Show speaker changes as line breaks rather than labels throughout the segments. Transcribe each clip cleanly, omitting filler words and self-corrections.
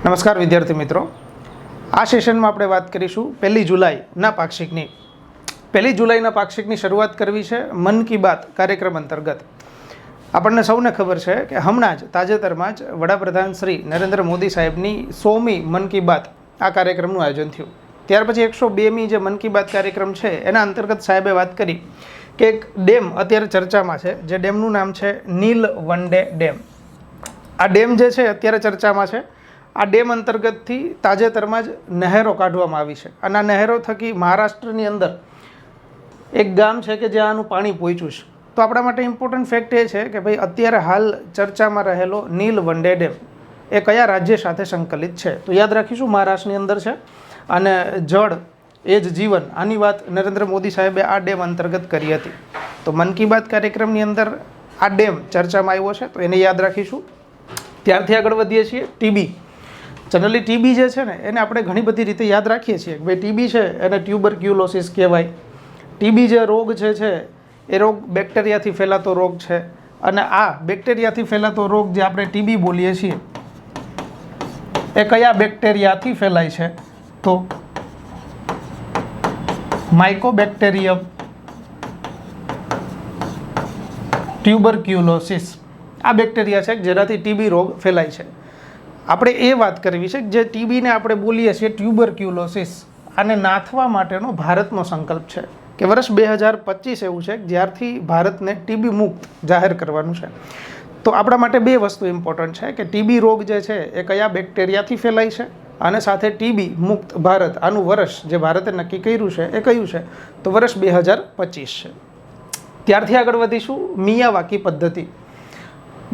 નમસ્કાર વિદ્યાર્થી મિત્રો, આ સેશનમાં આપણે વાત કરીશું 1 જુલાઈના પાક્ષિકની. 1 જુલાઈના પાક્ષિકની શરૂઆત કરવી છે મન કી બાત કાર્યક્રમ અંતર્ગત. આપણને સૌને ખબર છે કે હમણાં જ તાજેતરમાં જ વડાપ્રધાન શ્રી નરેન્દ્ર મોદી સાહેબની 100મી મન કી બાત આ કાર્યક્રમનું આયોજન થયું. ત્યાર પછી 102મી જે મન કી બાત કાર્યક્રમ છે એના અંતર્ગત સાહેબે વાત કરી કે એક ડેમ અત્યારે ચર્ચામાં છે, જે ડેમનું નામ છે નીલવંડે ડેમ. આ ડેમ જે છે અત્યારે ચર્ચામાં છે. આ ડેમ અંતર્ગતથી તાજેતરમાં જ નહેરો કાઢવામાં આવી છે અને આ નહેરો થકી મહારાષ્ટ્રની અંદર એક ગામ છે કે જ્યાં આનું પાણી પહોંચ્યું છે. તો આપણા માટે ઇમ્પોર્ટન્ટ ફેક્ટ એ છે કે ભાઈ અત્યારે હાલ ચર્ચામાં રહેલો નીલવંડે ડેમ એ કયા રાજ્ય સાથે સંકલિત છે. તો યાદ રાખીશું મહારાષ્ટ્રની અંદર છે અને જળ એ જ જીવન, આની વાત નરેન્દ્ર મોદી સાહેબે આ ડેમ અંતર્ગત કરી હતી. તો મન કી બાત કાર્યક્રમની અંદર આ ડેમ ચર્ચામાં આવ્યો છે, તો એને યાદ રાખીશું. ત્યારથી આગળ વધીએ છીએ ટીબી. જનરલી ટીબી જે છે ને એને આપણે ઘણી બધી રીતે યાદ રાખીએ છીએ કે ભાઈ ટીબી છે એને ટ્યુબરક્યુલોસિસ કહેવાય. ટીબી જે રોગ છે એ રોગ બેક્ટેરિયાથી ફેલાતો રોગ છે અને આ બેક્ટેરિયાથી ફેલાતો રોગ જે આપણે ટીબી બોલીએ છીએ એ કયા બેક્ટેરિયાથી ફેલાય છે? તો માઇકોબેક્ટેરિયમ ટ્યુબરક્યુલોસિસ આ બેક્ટેરિયા છે જેનાથી ટીબી રોગ ફેલાય છે. આપણે એ વાત કરવી છે કે જે ટીબીને આપણે બોલીએ છીએ ટ્યુબરક્યુલોસિસ, આને નાથવા માટેનો ભારતનો સંકલ્પ છે કે વર્ષ 2025 એવું છે કે જ્યારથી ભારતને ટીબી મુક્ત જાહેર કરવાનું છે. તો આપણા માટે બે વસ્તુ ઇમ્પોર્ટન્ટ છે કે ટીબી રોગ જે છે એ કયા બેક્ટેરિયાથી ફેલાય છે અને સાથે ટીબી મુક્ત ભારત, આનું વર્ષ જે ભારતે નક્કી કર્યું છે એ કયું છે? તો વર્ષ 2025 છે. ત્યારથી આગળ વધીશું મિયાવાકી પદ્ધતિ.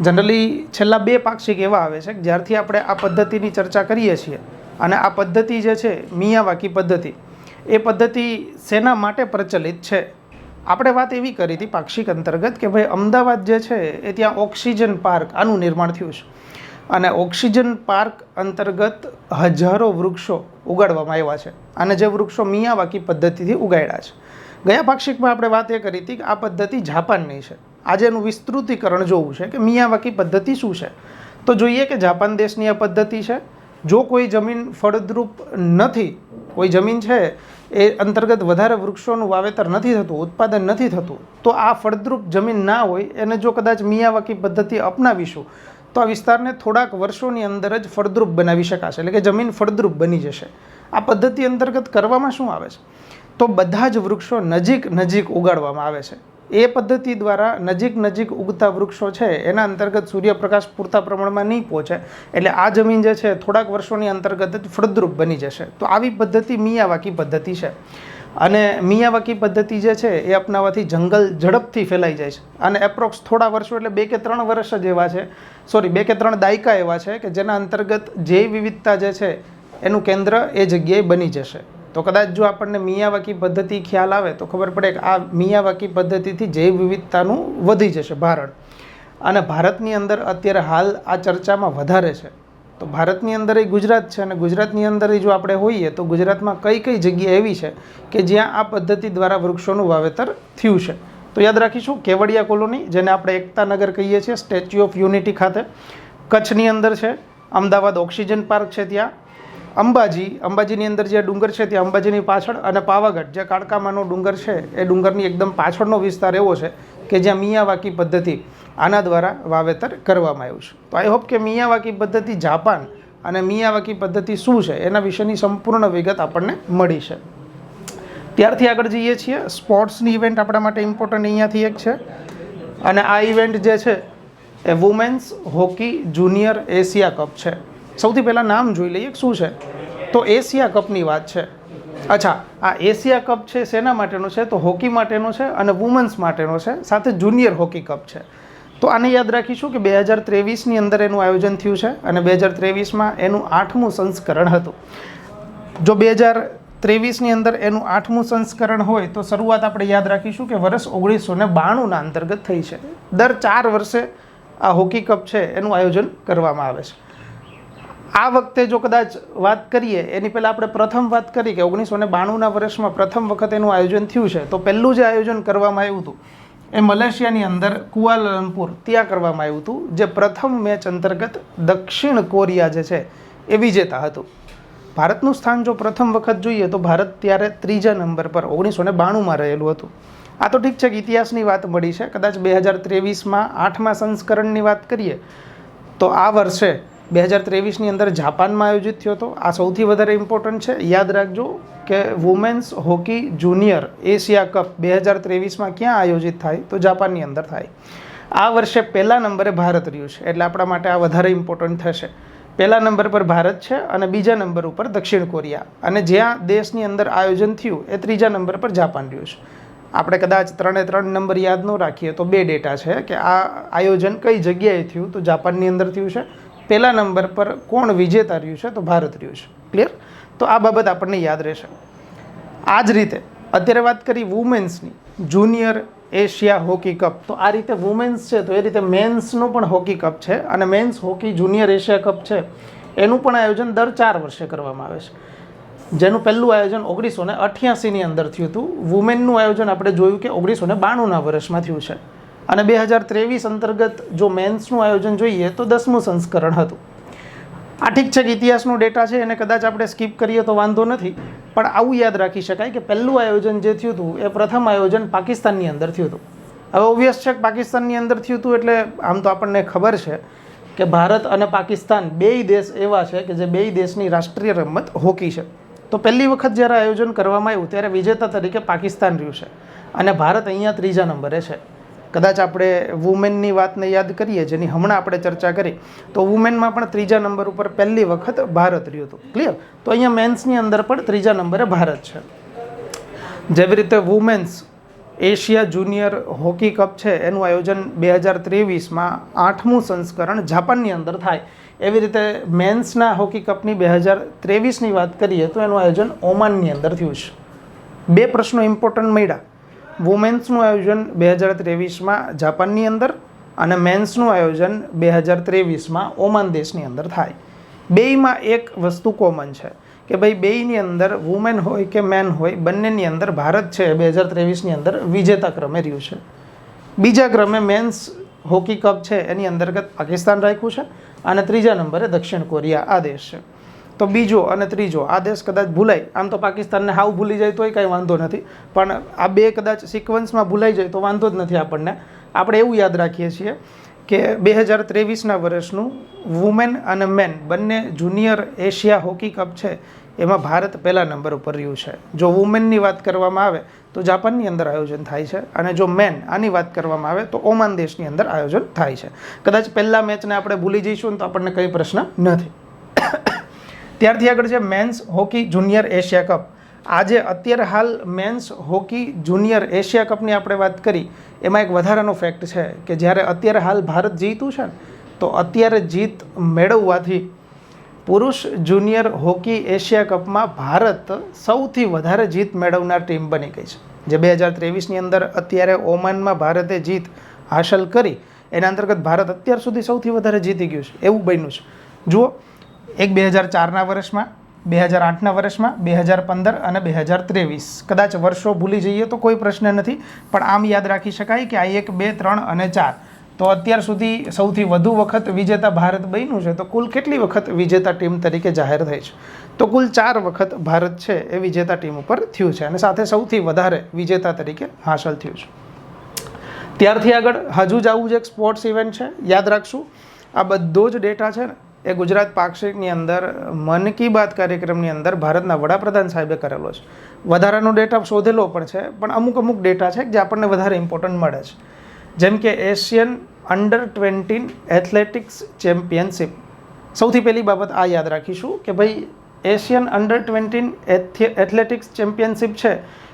જનરલી છેલ્લા 2 પાક્ષિક એવા આવે છે કે જ્યારથી આપણે આ પદ્ધતિની ચર્ચા કરીએ છીએ અને આ પદ્ધતિ જે છે મિયાવાકી પદ્ધતિ, એ પદ્ધતિ શેના માટે પ્રચલિત છે? આપણે વાત એવી કરી હતી પાક્ષિક અંતર્ગત કે ભાઈ અમદાવાદ જે છે એ ત્યાં ઓક્સિજન પાર્ક આનું નિર્માણ થયું છે અને ઓક્સિજન પાર્ક અંતર્ગત હજારો વૃક્ષો ઉગાડવામાં આવ્યા છે અને જે વૃક્ષો મિયાવાકી પદ્ધતિથી ઉગાડ્યા છે. ગયા પાક્ષિકમાં આપણે વાત એ કરી હતી કે આ પદ્ધતિ જાપાનની છે. આજે એનું વિસ્તૃતીકરણ જોવું છે કે મિયાવાકી પદ્ધતિ શું છે. તો જોઈએ કે જાપાન દેશની આ પદ્ધતિ છે. જો કોઈ જમીન ફળદ્રુપ નથી, કોઈ જમીન છે એ અંતર્ગત વધારે વૃક્ષોનું વાવેતર નથી થતું, ઉત્પાદન નથી થતું, તો આ ફળદ્રુપ જમીન ના હોય એને જો કદાચ મિયાવાકી પદ્ધતિ અપનાવીશું તો આ વિસ્તારને થોડાક વર્ષોની અંદર જ ફળદ્રુપ બનાવી શકાશે, એટલે કે જમીન ફળદ્રુપ બની જશે. આ પદ્ધતિ અંતર્ગત કરવામાં શું આવે છે? તો બધા જ વૃક્ષો નજીક ઉગાડવામાં આવે છે. એ પદ્ધતિ દ્વારા નજીક ઉગતા વૃક્ષો છે એના અંતર્ગત સૂર્યપ્રકાશ પૂરતા પ્રમાણમાં નહીં પહોંચે, એટલે આ જમીન જે છે થોડાક વર્ષોની અંતર્ગત જ ફળદ્રુપ બની જશે. તો આવી પદ્ધતિ મિયાવાકી પદ્ધતિ છે. અને મિયાવાકી પદ્ધતિ જે છે એ અપનાવવાથી જંગલ ઝડપથી ફેલાઈ જાય છે અને એપ્રોક્સ થોડા વર્ષો એટલે 2 કે 3 વર્ષ જ એવા છે, 2 કે 3 દાયકા એવા છે કે જેના અંતર્ગત જૈવ વિવિધતા જે છે એનું કેન્દ્ર એ જગ્યાએ બની જશે. તો કદાચ જો આપણને મિયાવાકી પદ્ધતિ ખ્યાલ આવે તો ખબર પડે કે આ મિયાવાકી પદ્ધતિથી જૈવ વિવિધતાનું વધી જશે ભારણ. અને ભારતની અંદર અત્યારે હાલ આ ચર્ચામાં વધારે છે. તો ભારતની અંદર એ ગુજરાત છે અને ગુજરાતની અંદર જો આપણે હોઈએ તો ગુજરાતમાં કઈ જગ્યા એવી છે કે જ્યાં આ પદ્ધતિ દ્વારા વૃક્ષોનું વાવેતર થયું છે? તો યાદ રાખીશું કેવડિયા કોલોની, જેને આપણે એકતાનગર કહીએ છીએ, સ્ટેચ્યુ ઓફ યુનિટી ખાતે. કચ્છની અંદર છે, અમદાવાદ ઓક્સિજન પાર્ક છે ત્યાં, અંબાજીની અંદર જે ડુંગર છે ત્યાં અંબાજીની પાછળ, અને પાવાગઢ જે કાળકામાનો ડુંગર છે એ ડુંગરની એકદમ પાછળનો વિસ્તાર એવો છે કે જ્યાં મિયાવાકી પદ્ધતિ આના દ્વારા વાવેતર કરવામાં આવ્યું છે. તો આઈ હોપ કે મિયાવાકી પદ્ધતિ જાપાન અને મિયાવાકી પદ્ધતિ શું છે એના વિશેની સંપૂર્ણ વિગત આપણને મળી છે. ત્યારથી આગળ જઈએ છીએ સ્પોર્ટ્સની ઇવેન્ટ આપણા માટે ઇમ્પોર્ટન્ટ અહીંયાથી એક છે અને આ ઇવેન્ટ જે છે એ women's hockey junior Asia cup છે. સૌથી પહેલાં નામ જોઈ લઈએ શું છે. તો એશિયા કપની વાત છે. અચ્છા, આ એશિયા કપ છે શેના માટેનો છે? તો હોકી માટેનો છે અને વુમન્સ માટેનો છે, સાથે જુનિયર હોકી કપ છે. તો આને યાદ રાખીશું કે 2023ની અંદર એનું આયોજન થયું છે અને 2023માં એનું 8મું સંસ્કરણ હતું. જો 2023ની અંદર એનું 8મું સંસ્કરણ હોય તો શરૂઆત આપણે યાદ રાખીશું કે વર્ષ 1992ના અંતર્ગત થઈ છે. દર 4 વર્ષે આ હોકી કપ છે એનું આયોજન કરવામાં આવે છે. આ વખતે જો કદાચ વાત કરીએ એની પહેલાં આપણે પ્રથમ વાત કરી કે 1992ના વર્ષમાં પ્રથમ વખત એનું આયોજન થયું છે. તો પહેલું જે આયોજન કરવામાં આવ્યું હતું એ મલેશિયાની અંદર કુઆલાલંપુર ત્યાં કરવામાં આવ્યું હતું, જે પ્રથમ મેચ અંતર્ગત દક્ષિણ કોરિયા જે છે એ વિજેતા હતું. ભારતનું સ્થાન જો પ્રથમ વખત જોઈએ તો ભારત ત્યારે ત્રીજા નંબર પર 1992માં રહેલું હતું. આ તો ઠીક છે કે ઇતિહાસની વાત મળી છે. કદાચ 2023માં 8મા સંસ્કરણની વાત કરીએ તો આ વર્ષે 2023ની અંદર જાપાનમાં આયોજિત થયો હતો. આ સૌથી વધારે ઇમ્પોર્ટન્ટ છે. યાદ રાખજો કે women's hockey junior Asia cup 2023માં ક્યાં આયોજિત થાય તો જાપાનની અંદર થાય. આ વર્ષે પહેલા નંબરે ભારત રહ્યું છે, એટલે આપણા માટે આ વધારે ઇમ્પોર્ટન્ટ થશે. પહેલા નંબર પર ભારત છે અને બીજા નંબર ઉપર દક્ષિણ કોરિયા, અને જ્યાં દેશની અંદર આયોજન થયું એ ત્રીજા નંબર પર જાપાન રહ્યું છે. આપણે કદાચ 3 નંબર યાદ ન રાખીએ તો 2 ડેટા છે કે આ આયોજન કઈ જગ્યાએ થયું તો જાપાનની અંદર થયું છે. પહેલા નંબર પર કોણ વિજેતા રહ્યું છે તો ભારત રહ્યું છે. ક્લિયર? તો આ બાબત આપણને યાદ રહેશે. આ જ રીતે અત્યારે વાત કરી વુમેન્સની, જુનિયર એશિયા હોકી કપ. તો આ રીતે વુમેન્સ છે તો એ રીતે મેન્સનો પણ હોકી કપ છે, અને men's hockey junior Asia cup છે એનું પણ આયોજન દર 4 વર્ષે કરવામાં આવે છે. જેનું પહેલું આયોજન 1988ની અંદર થયું હતું. વુમેનનું આયોજન આપણે જોયું કે 1992ના વર્ષમાં થયું છે, અને 2023 અંતર્ગત જો મેન્સનું આયોજન જોઈએ તો 10મું સંસ્કરણ હતું. આ ઠીક છે કે ઇતિહાસનો ડેટા છે એને કદાચ આપણે સ્કીપ કરીએ તો વાંધો નથી, પણ આવું યાદ રાખી શકાય કે પહેલું આયોજન જે થયું હતું એ પ્રથમ આયોજન પાકિસ્તાનની અંદર થયું હતું. હવે ઓબ્વિયસ છે કે પાકિસ્તાનની અંદર થયું હતું એટલે આમ તો આપણને ખબર છે કે ભારત અને પાકિસ્તાન બેય દેશ એવા છે કે જે બેય દેશની રાષ્ટ્રીય રમત હોકી છે. તો પહેલી વખત જ્યારે આયોજન કરવામાં આવ્યું ત્યારે વિજેતા તરીકે પાકિસ્તાન રહ્યું છે, અને ભારત અહીંયા ત્રીજા નંબરે છે. કદાચ આપણે વુમેનની વાતને યાદ કરીએ જેની હમણાં આપણે ચર્ચા કરી, તો વુમેનમાં પણ ત્રીજા નંબર ઉપર પહેલી વખત ભારત રહ્યું હતું. ક્લિયર? તો અહીંયા મેન્સની અંદર પણ ત્રીજા નંબરે ભારત છે. જેવી રીતે women's Asia junior hockey cup છે એનું આયોજન 2023માં 8મું સંસ્કરણ જાપાનની અંદર થાય, એવી રીતે મેન્સના હોકી કપની 2023ની વાત કરીએ તો એનું આયોજન ઓમાનની અંદર થયું છે. 2 પ્રશ્નો ઇમ્પોર્ટન્ટ મળ્યા. વુમેન્સનું આયોજન 2023માં જાપાનની અંદર, અને મેન્સનું આયોજન 2023માં ઓમાન દેશની અંદર થાય. બેયમાં એક વસ્તુ કોમન છે કે ભાઈ બેયની અંદર વુમેન હોય કે મેન હોય બંનેની અંદર ભારત છે 2023ની અંદર વિજેતા ક્રમે રહ્યું છે. બીજા ક્રમે મેન્સ હોકી કપ છે એની અંતર્ગત પાકિસ્તાન રાખ્યું છે, અને ત્રીજા નંબરે દક્ષિણ કોરિયા આ દેશ છે. તો બીજો અને ત્રીજો આ દેશ કદાચ ભૂલાય, આમ તો પાકિસ્તાનને હાવ ભૂલી જાય તોય કાંઈ વાંધો નથી, પણ આ 2 કદાચ સિક્વન્સમાં ભૂલાઈ જાય તો વાંધો જ નથી આપણને. આપણે એવું યાદ રાખીએ છીએ કે 2023ના વર્ષનું વુમેન અને મેન બંને જુનિયર એશિયા હોકી કપ છે એમાં ભારત પહેલા નંબર ઉપર રહ્યું છે. જો વુમેનની વાત કરવામાં આવે તો જાપાનની અંદર આયોજન થાય છે, અને જો મેન આની વાત કરવામાં આવે તો ઓમાન દેશની અંદર આયોજન થાય છે. કદાચ પહેલા મેચને આપણે ભૂલી જઈશું તો આપણને કંઈ પ્રશ્ન નથી. ત્યારથી આગળ છે men's hockey junior Asia cup. આજે અત્યારે હાલ મેન્સ હોકી જુનિયર એશિયા કપની આપણે વાત કરી, એમાં એક વધારાનો ફેક્ટ છે કે જ્યારે અત્યારે હાલ ભારત જીતું છે ને, તો અત્યારે જીત મેળવવાથી પુરુષ જુનિયર હોકી એશિયા કપમાં ભારત સૌથી વધારે જીત મેળવનાર ટીમ બની ગઈ છે. જે 2023ની અંદર અત્યારે ઓમાનમાં ભારતે જીત હાંસલ કરી એના અંતર્ગત ભારત અત્યાર સુધી સૌથી વધારે જીતી ગયું છે એવું બન્યું છે. જુઓ, એક 2004ના વર્ષમાં, 2008ના વર્ષમાં, 2015 અને 2023. કદાચ વર્ષો ભૂલી જઈએ તો કોઈ પ્રશ્ન નથી, પણ આમ યાદ રાખી શકાય કે આ 1, 2, 3 અને 4 તો અત્યાર સુધી સૌથી વધુ વખત વિજેતા ભારત બન્યું છે. તો કુલ કેટલી વખત વિજેતા ટીમ તરીકે જાહેર થઈ છે? તો કુલ 4 વખત ભારત છે એ વિજેતા ટીમ ઉપર થયું છે, અને સાથે સૌથી વધારે વિજેતા તરીકે હાંસલ થયું છે. ત્યારથી આગળ હજુ જ આવું જ એક સ્પોર્ટ્સ ઇવેન્ટ છે. યાદ રાખશું, આ બધો જ ડેટા છે ને એ ગુજરાત પાક્ષિકની અંદર મન કી બાત કાર્યક્રમની અંદર ભારતના વડાપ્રધાન સાહેબે કરેલો છે. વધારાનો ડેટા શોધેલો પણ છે, પણ અમુક ડેટા છે જે આપણને વધારે ઇમ્પોર્ટન્ટ મળે છે. જેમ કે એશિયન અંડર-20 એથ્લેટિક્સ ચેમ્પિયનશિપ. સૌથી પહેલી બાબત આ યાદ રાખીશું કે ભાઈ એશિયન અંડર-20 એથ્લેટિક્સ ચેમ્પિયનશિપ છે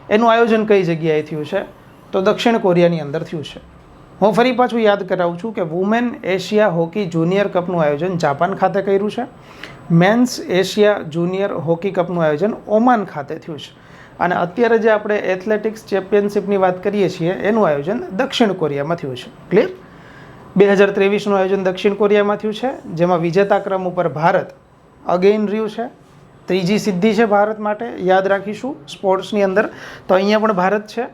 એનું આયોજન કઈ જગ્યાએ થયું છે? તો દક્ષિણ કોરિયાની અંદર થયું છે. હું ફરી પાછું યાદ કરાવું છું કે વુમેન એશિયા હોકી જુનિયર કપનું આયોજન જાપાન ખાતે કર્યું છે. મેન્સ એશિયા જુનિયર હોકી કપનું આયોજન ઓમાન ખાતે થયું છે. અને અત્યારે જે આપણે એથ્લેટિક્સ ચેમ્પિયનશિપની વાત કરીએ છીએ એનું આયોજન દક્ષિણ કોરિયામાં થયું છે. ક્લિયર? 2023નું આયોજન દક્ષિણ કોરિયામાં થયું છે, જેમાં વિજેતા ક્રમ ઉપર ભારત અગેઇન રહ્યું છે. ત્રીજી સિદ્ધિ છે ભારત માટે, યાદ રાખીશું સ્પોર્ટ્સની અંદર. તો અહીંયા પણ ભારત છે.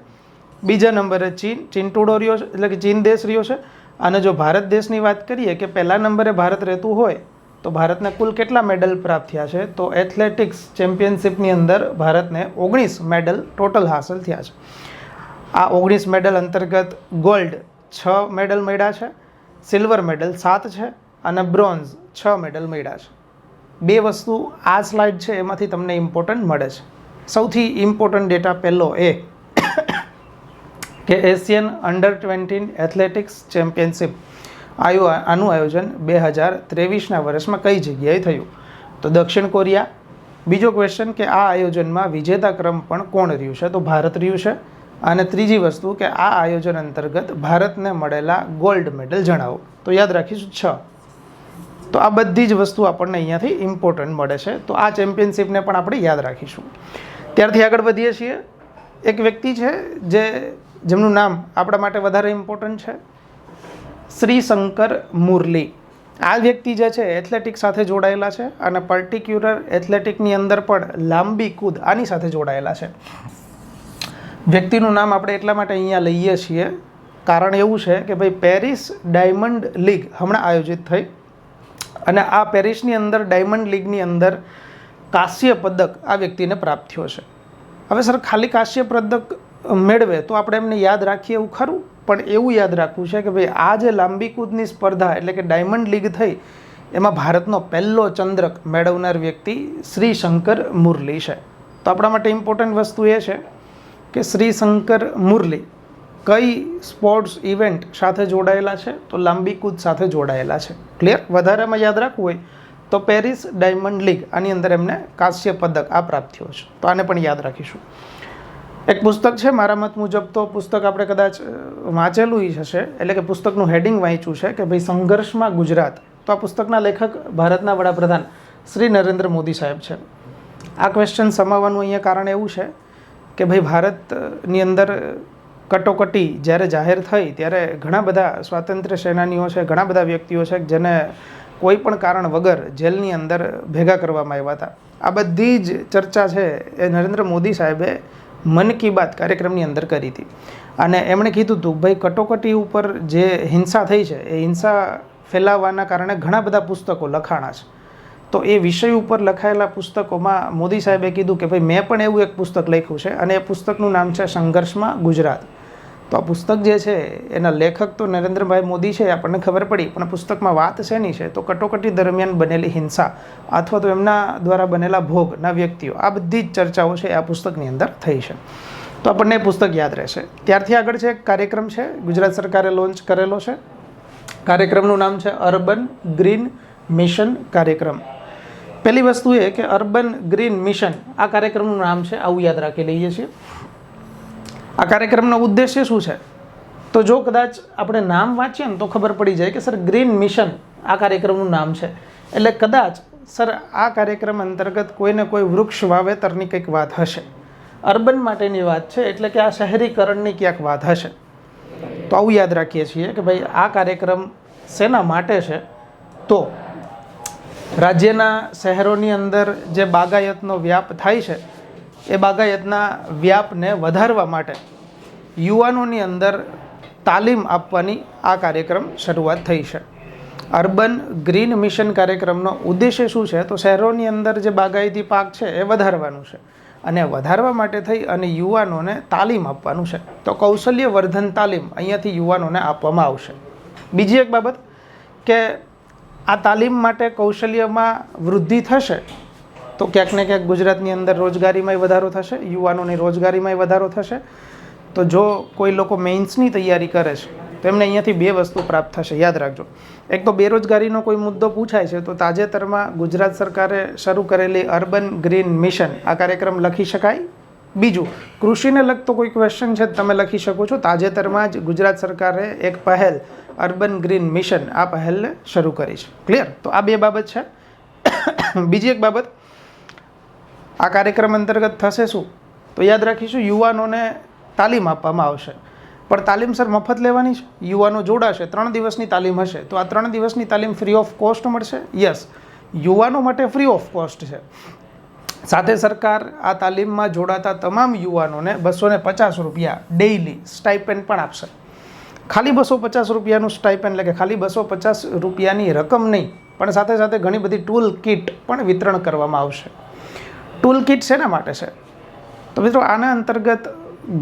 બીજા નંબરે ચીનટુડો રહ્યો છે, એટલે કે ચીન દેશ રહ્યો છે. અને જો ભારત દેશની વાત કરીએ કે પહેલા નંબરે ભારત રહેતું હોય તો ભારતને કુલ કેટલા મેડલ પ્રાપ્ત થયા છે? તો એથ્લેટિક્સ ચેમ્પિયનશિપની અંદર ભારતને 19 મેડલ ટોટલ હાંસલ થયા છે. આ 19 મેડલ અંતર્ગત ગોલ્ડ 6 મેડલ મળ્યા છે, સિલ્વર મેડલ 7 છે અને બ્રોન્ઝ 6 મેડલ મળ્યા છે. બે વસ્તુ આ સ્લાઇડ છે એમાંથી તમને ઇમ્પોર્ટન્ટ મળે છે. સૌથી ઇમ્પોર્ટન્ટ ડેટા પહેલો એ કે એશિયન અંડર-20 એથ્લેટિક્સ ચેમ્પિયનશિપ આનું આયોજન 2023ના વર્ષમાં કઈ જગ્યાએ થયું? તો દક્ષિણ કોરિયા. બીજો ક્વેશ્ચન કે આ આયોજનમાં વિજેતા ક્રમ પણ કોણ રહ્યું છે? તો ભારત રહ્યું છે. અને ત્રીજી વસ્તુ કે આ આયોજન અંતર્ગત ભારતને મળેલા ગોલ્ડ મેડલ જણાવો. તો યાદ રાખીશું 6. તો આ બધી જ વસ્તુ આપણને અહીંયાથી ઇમ્પોર્ટન્ટ મળે છે. તો આ ચેમ્પિયનશિપને પણ આપણે યાદ રાખીશું. ત્યારથી આગળ વધીએ છીએ. એક વ્યક્તિ છે જેમનું નામ આપણા માટે વધારે ઇમ્પોર્ટન્ટ છે, શ્રી શંકર મુરલી. આ વ્યક્તિ જે છે એથ્લેટિક સાથે જોડાયેલા છે અને પર્ટિક્યુલર એથ્લેટિકની અંદર પણ લાંબી કૂદ આની સાથે જોડાયેલા છે. વ્યક્તિનું નામ આપણે એટલા માટે અહીંયા લઈએ છીએ કારણ એવું છે કે ભાઈ પેરિસ ડાયમંડ લીગ હમણાં આયોજિત થઈ અને આ પેરિસની અંદર ડાયમંડ લીગની અંદર કાંસ્ય પદક આ વ્યક્તિને પ્રાપ્ત થયો છે. હવે સર ખાલી કાંસ્ય પદક મેળવે તો આપણે એમને યાદ રાખીએ એવું ખરું? પણ એવું યાદ રાખવું છે કે ભાઈ આ જે લાંબી કૂદની સ્પર્ધા એટલે કે ડાયમંડ લીગ થઈ એમાં ભારતનો પહેલો ચંદ્રક મેળવનાર વ્યક્તિ શ્રી શંકર મુરલી છે. તો આપણા માટે ઇમ્પોર્ટન્ટ વસ્તુ એ છે કે શ્રી શંકર મુરલી કઈ સ્પોર્ટ્સ ઇવેન્ટ સાથે જોડાયેલા છે? તો લાંબી કૂદ સાથે જોડાયેલા છે. ક્લિયર? વધારેમાં યાદ રાખવું હોય તો પેરિસ ડાયમંડ લીગ આની અંદર એમને કાંસ્ય પદક આ પ્રાપ્ત થયો છે. તો આને પણ યાદ રાખીશું. એક પુસ્તક છે, મારા મત મુજબ તો પુસ્તક આપણે કદાચ વાંચેલું હશે, એટલે કે પુસ્તકનું હેડિંગ વાંચ્યું છે કે ભાઈ સંઘર્ષમાં ગુજરાત. તો આ પુસ્તકના લેખક ભારતના વડાપ્રધાન શ્રી નરેન્દ્ર મોદી સાહેબ છે. આ ક્વેશ્ચન સમાવવાનું અહીંયા કારણ એવું છે કે ભાઈ ભારતની અંદર કટોકટી જ્યારે જાહેર થઈ ત્યારે ઘણા બધા સ્વાતંત્ર્ય સેનાનીઓ છે, ઘણા બધા વ્યક્તિઓ છે જેને કોઈ પણ કારણ વગર જેલની અંદર ભેગા કરવામાં આવ્યા હતા. આ બધી જ ચર્ચા છે એ નરેન્દ્ર મોદી સાહેબે મન કી બાત કાર્યક્રમની અંદર કરી હતી અને એમણે કીધું હતું ભાઈ કટોકટી ઉપર જે હિંસા થઈ છે એ હિંસા ફેલાવવાના કારણે ઘણા બધા પુસ્તકો લખાણા છે. તો એ વિષય ઉપર લખાયેલા પુસ્તકોમાં મોદી સાહેબે કીધું કે ભાઈ મેં પણ એવું એક પુસ્તક લખ્યું છે અને એ પુસ્તકનું નામ છે સંઘર્ષમાં ગુજરાત. તો આ પુસ્તક જે છે એના લેખક તો નરેન્દ્રભાઈ મોદી છે આપણને ખબર પડી, પણ પુસ્તકમાં વાત શેની છે? તો કટોકટી દરમિયાન બનેલી હિંસા અથવા તો એમના દ્વારા બનેલા ભોગના વ્યક્તિઓ, આ બધી જ ચર્ચાઓ છે આ પુસ્તકની અંદર થઈ છે. તો આપણને એ પુસ્તક યાદ રહેશે. ત્યારથી આગળ છે એક કાર્યક્રમ છે ગુજરાત સરકારે લોન્ચ કરેલો છે. કાર્યક્રમનું નામ છે અર્બન ગ્રીન મિશન કાર્યક્રમ. પહેલી વસ્તુ એ કે અર્બન ગ્રીન મિશન આ કાર્યક્રમનું નામ છે, આવું યાદ રાખી લઈએ છીએ. આ કાર્યક્રમનો ઉદ્દેશ્ય શું છે? તો જો કદાચ આપણે નામ વાંચીએ ને તો ખબર પડી જાય કે સર ગ્રીન મિશન આ કાર્યક્રમનું નામ છે, એટલે કદાચ સર આ કાર્યક્રમ અંતર્ગત કોઈને કોઈ વૃક્ષ વાવેતરની કંઈક વાત હશે. અર્બન માટેની વાત છે એટલે કે આ શહેરીકરણની ક્યાંક વાત હશે. તો આવું યાદ રાખીએ છીએ કે ભાઈ આ કાર્યક્રમ શેના માટે છે? તો રાજ્યના શહેરોની અંદર જે બાગાયતનો વ્યાપ થાય છે એ બાગાયતના વ્યાપને વધારવા માટે યુવાનોની અંદર તાલીમ આપવાની આ કાર્યક્રમ શરૂઆત થઈ છે. અર્બન ગ્રીન મિશન કાર્યક્રમનો ઉદ્દેશ્ય શું છે? તો શહેરોની અંદર જે બાગાયતી પાક છે એ વધારવાનું છે અને વધારવા માટે થઈ અને યુવાનોને તાલીમ આપવાનું છે. તો કૌશલ્ય વર્ધન તાલીમ અહીંયાથી યુવાનોને આપવામાં આવશે. બીજી એક બાબત કે આ તાલીમ માટે કૌશલ્યમાં વૃદ્ધિ થશે તો ક્યાંક ને ક્યાંક ગુજરાતની અંદર રોજગારીમાંય વધારો થશે, યુવાનોની રોજગારીમાંય વધારો થશે. તો જો કોઈ લોકો મેઇન્સની તૈયારી કરે છે તો એમને અહીંયાથી બે વસ્તુ પ્રાપ્ત થશે, યાદ રાખજો. એક તો બેરોજગારીનો કોઈ મુદ્દો પૂછાય છે તો તાજેતરમાં ગુજરાત સરકારે શરૂ કરેલી અર્બન ગ્રીન મિશન આ કાર્યક્રમ લખી શકાય. બીજું, કૃષિને લગતો કોઈ ક્વેશ્ચન છે તમે લખી શકો છો. તાજેતરમાં જ ગુજરાત સરકારે એક પહેલ અર્બન ગ્રીન મિશન આ પહેલને શરૂ કરી છે. ક્લિયર? તો આ બે બાબત છે. બીજી એક બાબત, આ કાર્યક્રમ અંતર્ગત થશે શું? તો યદ રાખીશું યુવાનોને તાલીમ આપવામાં આવશે. પણ તાલીમ સર મફત લેવાની છે? યુવાનો જોડાશે, 3 દિવસની તાલીમ હશે. તો આ 3 દિવસની તાલીમ ફ્રી ઓફ કોસ્ટ મળશે? યસ, યુવાનો માટે ફ્રી ઓફ કોસ્ટ છે. સાથે સરકાર આ તાલીમમાં જોડાતા તમામ યુવાનોને 250 રૂપિયા ડેઇલી સ્ટાઇપેન્ડ પણ આપશે. ખાલી 250 રૂપિયાનું સ્ટાઇપેન્ડ, એટલે કે ખાલી 250 રૂપિયાની રકમ નહીં, પણ સાથે સાથે ઘણી બધી ટૂલ કિટ પણ વિતરણ કરવામાં આવશે. ટૂલ કિટ શેના માટે છે? તો મિત્રો આના અંતર્ગત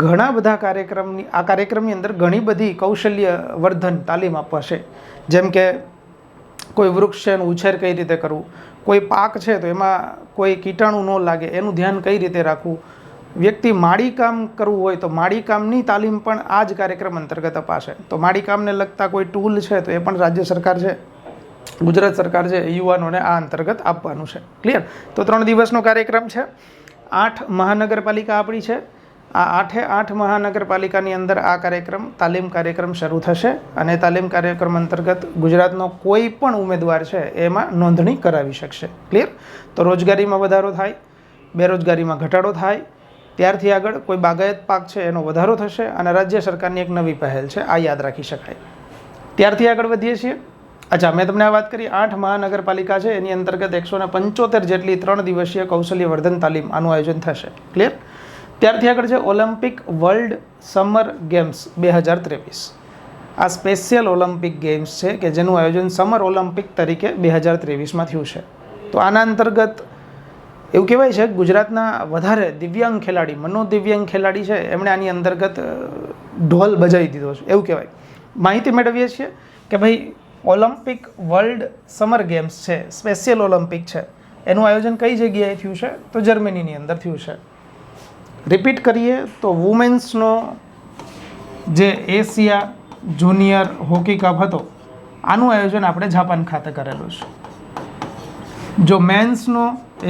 ઘણા બધા કાર્યક્રમની અંદર ઘણી બધી કૌશલ્ય વર્ધન તાલીમ આપવાશે. જેમ કે કોઈ વૃક્ષ છે એનો ઉછેર કઈ રીતે કરવું, કોઈ પાક છે તો એમાં કોઈ કીટાણુ ન લાગે એનું ધ્યાન કઈ રીતે રાખવું, વ્યક્તિ માળી કામ કરવું હોય તો માળી કામની તાલીમ પણ આ જ કાર્યક્રમ અંતર્ગત અપાશે. તો માળી કામને લગતા કોઈ ટૂલ છે તો એ પણ રાજ્ય સરકાર છે, ગુજરાત સરકાર છે, યુવાનોને આ અંતર્ગત આપવાનું છે. ક્લિયર? તો 3 દિવસનો કાર્યક્રમ છે. 8 મહાનગરપાલિકા આપણી છે. આ 8 મહાનગરપાલિકાની અંદર આ તાલીમ કાર્યક્રમ શરૂ થશે અને તાલીમ કાર્યક્રમ અંતર્ગત ગુજરાતનો કોઈ પણ ઉમેદવાર છે એમાં નોંધણી કરાવી શકશે. ક્લિયર? તો રોજગારીમાં વધારો થાય, બેરોજગારીમાં ઘટાડો થાય, ત્યારથી આગળ કોઈ બાગાયત પાક છે એનો વધારો થશે અને રાજ્ય સરકારની એક નવી પહેલ છે, આ યાદ રાખી શકાય. ત્યારથી આગળ વધીએ છીએ. અચ્છા, મેં તમને આ વાત કરી 8 મહાનગરપાલિકા છે એની અંતર્ગત 175 જેટલી 3 દિવસીય કૌશલ્યવર્ધન તાલીમ આનું આયોજન થશે. ક્લિયર? ત્યારથી આગળ છે ઓલિમ્પિક વર્લ્ડ સમર ગેમ્સ 2023. આ સ્પેશિયલ ઓલિમ્પિક ગેમ્સ છે કે જેનું આયોજન સમર ઓલિમ્પિક તરીકે 2023માં થયું છે. તો આના અંતર્ગત એવું કહેવાય છે કે ગુજરાતના વધારે દિવ્યાંગ ખેલાડી, મનોદિવ્યાંગ ખેલાડી છે એમણે આની અંતર્ગત ઢોલ બજાવી દીધો છે એવું કહેવાય. માહિતી મેળવીએ છીએ કે ભાઈ ઓલિમ્પિક વર્લ્ડ સમર ગેમ્સ છે, સ્પેશિયલ ઓલિમ્પિક છે, એનું આયોજન કઈ જગ્યાએ થયું છે? તો જર્મનીની અંદર થયું છે. રિપીટ કરીએ તો વુમેન્સનો જે એશિયા જુનિયર હોકી કપ હતો આનું આયોજન આપણે જાપાન ખાતે કરેલું છે. જો મેન્સનો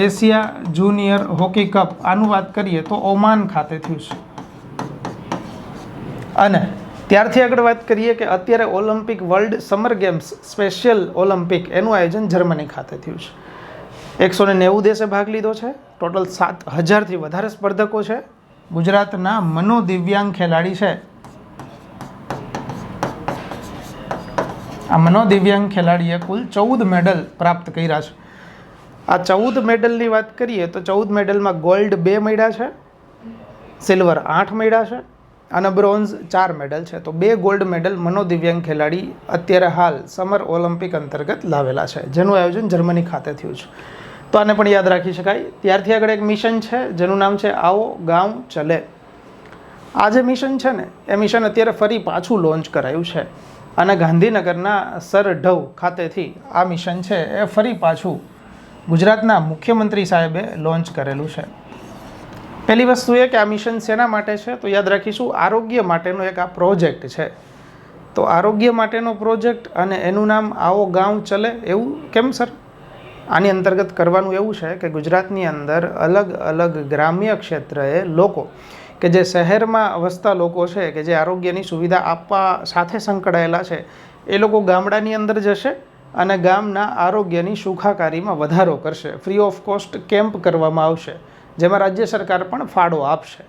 એશિયા જુનિયર હોકી કપ આનું વાત કરીએ તો ઓમાન ખાતે થયું છે. અને ત્યારથી આગળ વાત કરીએ કે અત્યારે Olympic world summer games special Olympic એનું આયોજન જર્મની ખાતે થયું છે. 190 દેશે ભાગ લીધો છે. ટોટલ 7,000થી વધારે સ્પર્ધકો છે. ગુજરાતના મનોદિવ્યાંગ ખેલાડી છે. આ મનોદિવ્યાંગ ખેલાડીએ કુલ 14 મેડલ પ્રાપ્ત કર્યા છે. આ 14 મેડલની વાત કરીએ તો 14 મેડલમાં ગોલ્ડ 2 મળ્યા છે, સિલ્વર 8 મળ્યા છે અને બ્રોન્ઝ 4 મેડલ છે. તો 2 ગોલ્ડ મેડલ મનોદિવ્યાંગ ખેલાડી અત્યારે હાલ સમર ઓલિમ્પિક અંતર્ગત લાવેલા છે, જેનું આયોજન જર્મની ખાતે થયું છે. તો આને પણ યાદ રાખી શકાય. ત્યારથી આગળ એક મિશન છે જેનું નામ છે આવો ગાંવ ચલે. આ જે મિશન છે ને એ મિશન અત્યારે ફરી પાછું લોન્ચ કરાયું છે અને ગાંધીનગરના સરઢવ ખાતેથી આ મિશન છે એ ફરી પાછું ગુજરાતના મુખ્યમંત્રી સાહેબે લોન્ચ કરેલું છે. પહેલી વસ્તુ એ કે આ મિશન શેના માટે છે? તો યાદ રાખીશું આરોગ્ય માટેનો એક આ પ્રોજેક્ટ છે. તો આરોગ્ય માટેનો પ્રોજેક્ટ અને એનું નામ આવો ગાંવ ચલે. એવું કેમ સર? આની અંતર્ગત કરવાનું એવું છે કે ગુજરાતની અંદર અલગ અલગ ગ્રામ્ય ક્ષેત્રએ લોકો કે જે શહેરમાં વસતા લોકો છે કે જે આરોગ્યની સુવિધા આપવા સાથે સંકળાયેલા છે એ લોકો ગામડાની અંદર જશે અને ગામના આરોગ્યની સુખાકારીમાં વધારો કરશે. ફ્રી ઓફ કોસ્ટ કેમ્પ કરવામાં આવશે જેમાં રાજ્ય સરકાર પણ ફાળો આપશે.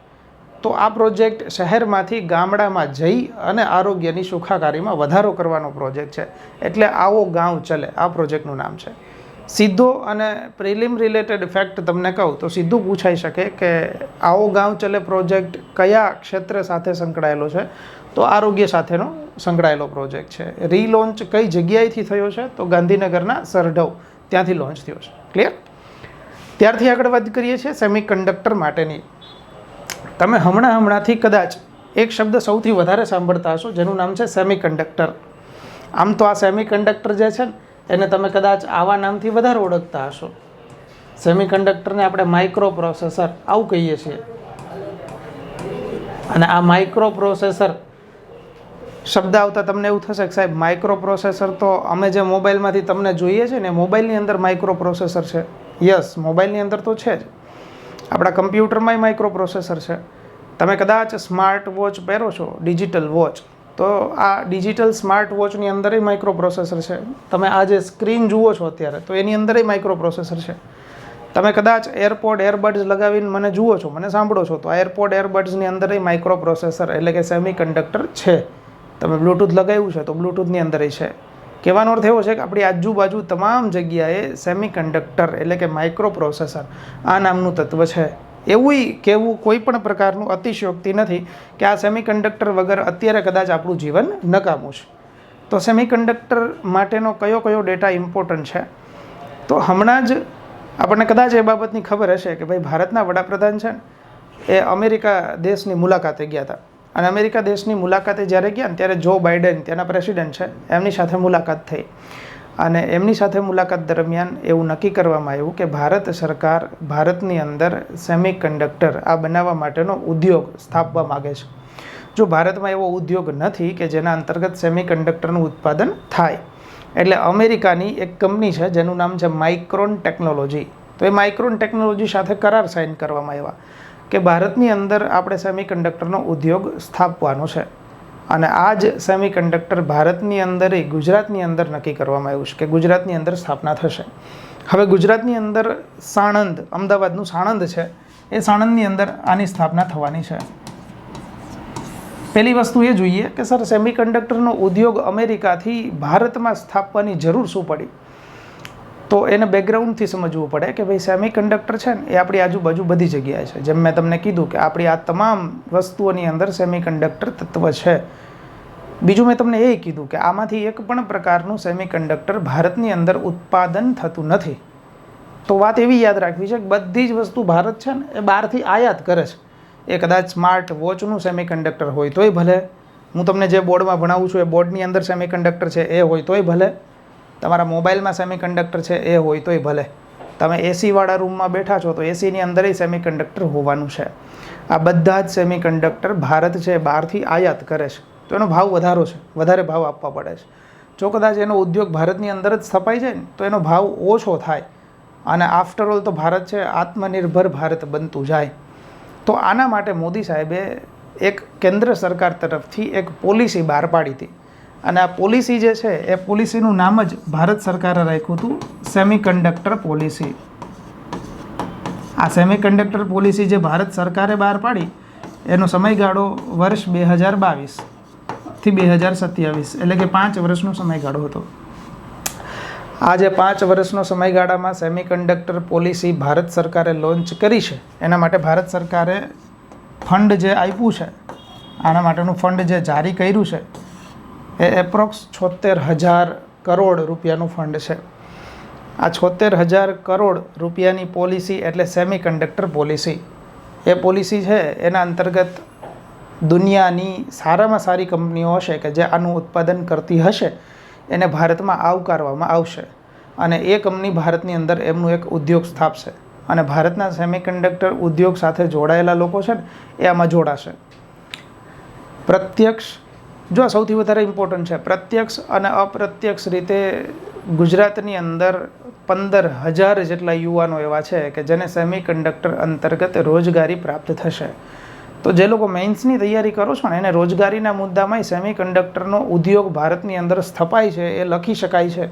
તો આ પ્રોજેક્ટ શહેરમાંથી ગામડામાં જઈ અને આરોગ્યની સુખાકારીમાં વધારો કરવાનો પ્રોજેક્ટ છે. એટલે આવો ગાંવ ચલે આ પ્રોજેક્ટનું નામ છે. સીધો અને પ્રિલિમ રિલેટેડ ફેક્ટ તમને કહું તો સીધું પૂછાઈ શકે કે આવો ગાંવ ચલે પ્રોજેક્ટ કયા ક્ષેત્ર સાથે સંકળાયેલો છે? તો આરોગ્ય સાથેનો સંકળાયેલો પ્રોજેક્ટ છે. રીલોન્ચ કઈ જગ્યાએથી થયો છે? તો ગાંધીનગરના સરઢવ ત્યાંથી લોન્ચ થયો છે. ક્લિયર? ત્યારથી આગળ વાત કરીએ છીએ સેમિકન્ડક્ટર માટેની. તમે હમણાંથી કદાચ એક શબ્દ સૌથી વધારે સાંભળતા હશો જેનું નામ છે સેમિકન્ડક્ટર. આમ તો આ સેમિકન્ડક્ટર જે છે ને એને તમે કદાચ આવા નામથી વધારે ઓળખતા હશો. સેમિકન્ડક્ટરને આપણે માઇક્રો પ્રોસેસર આવું કહીએ છીએ. અને આ માઇક્રો પ્રોસેસર શબ્દ આવતા તમને એવું થશે કે સાહેબ માઇક્રો પ્રોસેસર તો અમે જે મોબાઈલમાંથી તમને જોઈએ છે ને મોબાઈલની અંદર માઇક્રો પ્રોસેસર છે. યસ, મોબાઈલની અંદર તો છે જ. આપણા કમ્પ્યુટરમાંય માઇક્રો પ્રોસેસર છે. તમે કદાચ સ્માર્ટ વોચ પહેરો છો, ડિજિટલ વોચ, તો આ ડિજિટલ સ્માર્ટ વોચની અંદરય માઇક્રો પ્રોસેસર છે. તમે આ જે સ્ક્રીન જુઓ છો અત્યારે તો એની અંદરય માઇક્રો પ્રોસેસર છે. તમે કદાચ એરબડ્સ લગાવીને મને જુઓ છો, મને સાંભળો છો, તો આ એરબડ્સની અંદરય માઇક્રો પ્રોસેસર એટલે કે સેમિકન્ડક્ટર છે. તમે બ્લૂટૂથ લગાવ્યું છે તો બ્લૂટૂથની અંદરય છે. કહેવાનો અર્થ એવો છે કે આપણી આજુબાજુ તમામ જગ્યાએ સેમિકન્ડક્ટર એટલે કે માઇક્રો પ્રોસેસર આ નામનું તત્વ છે. એવું કહેવું કોઈ પણ પ્રકારનું અતિશયોક્તિ નથી કે આ સેમિકન્ડક્ટર વગર અત્યારે કદાચ આપણું જીવન નકામું છે. તો સેમિકન્ડક્ટર માટેનો કયો કયો ડેટા ઇમ્પોર્ટન્ટ છે, તો હમણાં જ આપણને કદાચ એ બાબતની ખબર હશે કે ભાઈ ભારતના વડાપ્રધાન છે ને એ અમેરિકા દેશની મુલાકાતે ગયા હતા. અને અમેરિકા દેશની મુલાકાતે જ્યારે ગયા ને ત્યારે જો બાઇડન ત્યાંના પ્રેસિડેન્ટ છે એમની સાથે મુલાકાત થઈ. અને એમની સાથે મુલાકાત દરમિયાન એવું નક્કી કરવામાં આવ્યું કે ભારત સરકાર ભારતની અંદર સેમિકન્ડક્ટર આ બનાવવા માટેનો ઉદ્યોગ સ્થાપવા માગે છે. જો ભારતમાં એવો ઉદ્યોગ નથી કે જેના અંતર્ગત સેમિકન્ડક્ટરનું ઉત્પાદન થાય, એટલે અમેરિકાની એક કંપની છે જેનું નામ છે માઇક્રોન ટેકનોલોજી. તો એ માઇક્રોન ટેકનોલોજી સાથે કરાર સાઇન કરવામાં આવ્યા કે ભારતની અંદર આપણે સેમિકન્ડક્ટરનો ઉદ્યોગ સ્થાપવાનો છે. અને આ જ સેમિકન્ડક્ટર ભારતની અંદર ગુજરાતની અંદર નક્કી કરવામાં આવ્યું છે કે ગુજરાતની અંદર સ્થાપના થશે. હવે ગુજરાતની અંદર સાણંદ, અમદાવાદનું સાણંદ છે, એ સાણંદની અંદર આની સ્થાપના થવાની છે. પહેલી વસ્તુ એ જોઈએ કે સર સેમિકન્ડક્ટરનો ઉદ્યોગ અમેરિકાથી ભારતમાં સ્થાપવાની જરૂર શું પડી, તો એને બેકગ્રાઉન્ડથી સમજવું પડે કે ભાઈ સેમિકન્ડક્ટર છે ને એ આપણી આજુબાજુ બધી જગ્યાએ છે. જેમ મેં તમને કીધું કે આપણી આ તમામ વસ્તુઓની અંદર સેમિકન્ડક્ટર તત્વ છે. બીજું મેં તમને એ કીધું કે આમાંથી એક પણ પ્રકારનું સેમિકન્ડક્ટર ભારતની અંદર ઉત્પાદન થતું નથી. તો વાત એવી યાદ રાખવી છે કે બધી જ વસ્તુ ભારત છે ને એ બહારથી આયાત કરે છે. એ કદાચ સ્માર્ટ વોચનું સેમિકન્ડક્ટર હોય તોય ભલે, હું તમને જે બોર્ડમાં ભણાવું છું એ બોર્ડની અંદર સેમિકન્ડક્ટર છે એ હોય તોય ભલે, તમારા મોબાઈલમાં સેમિકન્ડક્ટર છે એ હોય તોય ભલે, તમે એસીવાળા રૂમમાં બેઠા છો તો એસીની અંદર સેમિકન્ડક્ટર હોવાનું છે. આ બધા જ સેમિકન્ડક્ટર ભારત છે બહારથી આયાત કરે છે, તો એનો ભાવ વધારે ભાવ આપવા પડે છે. જો કદાચ એનો ઉદ્યોગ ભારતની અંદર જ સ્થપાઈ જાય ને તો એનો ભાવ ઓછો થાય. અને આફ્ટરઓલ તો ભારત છે આત્મનિર્ભર ભારત બનતું જાય. તો આના માટે મોદી સાહેબે એક કેન્દ્ર સરકાર તરફથી એક પોલિસી બહાર પાડી હતી. અને આ પોલિસી જે છે એ પોલિસીનું નામ જ ભારત સરકારે રાખ્યું હતું સેમિકન્ડક્ટર પોલિસી. આ સેમિકન્ડક્ટર પોલિસી જે ભારત સરકારે બહાર પાડી એનો સમયગાળો વર્ષ 2022થી 2027, એટલે કે 5 વર્ષનો સમયગાળો હતો. આ જે 5 વર્ષનો સમયગાળામાં સેમિકન્ડક્ટર પોલિસી ભારત સરકારે લોન્ચ કરી છે, એના માટે ભારત સરકારે ફંડ જે આપ્યું છે, આના માટેનું ફંડ જે જારી કર્યું છે એ એપ્રોક્સ 76,000 કરોડ રૂપિયાનું ફંડ છે. આ 76,000 કરોડ રૂપિયાની પોલિસી એટલે સેમિકન્ડક્ટર પોલિસી. એ પોલિસી છે એના અંતર્ગત દુનિયાની સારામાં સારી કંપનીઓ હશે કે જે આનું ઉત્પાદન કરતી હશે એને ભારતમાં આવકારવામાં આવશે. અને એ કંપની ભારતની અંદર એમનું એક ઉદ્યોગ સ્થાપશે. અને ભારતના સેમિકન્ડક્ટર ઉદ્યોગ સાથે જોડાયેલા લોકો છે ને એ આમાં જોડાશે. પ્રત્યક્ષ, જો સૌથી વધારે ઇમ્પોર્ટન્ટ છે, પ્રત્યક્ષ અને અપ્રત્યક્ષ રીતે ગુજરાતની અંદર 15,000 જેટલા યુવાનો એવા છે કે જેને સેમિકન્ડક્ટર અંતર્ગત રોજગારી પ્રાપ્ત થશે. તો જે લોકો મેઇન્સની તૈયારી કરો છો ને એને રોજગારીના મુદ્દામાં સેમિકન્ડક્ટરનો ઉદ્યોગ ભારતની અંદર સ્થપાય છે એ લખી શકાય છે.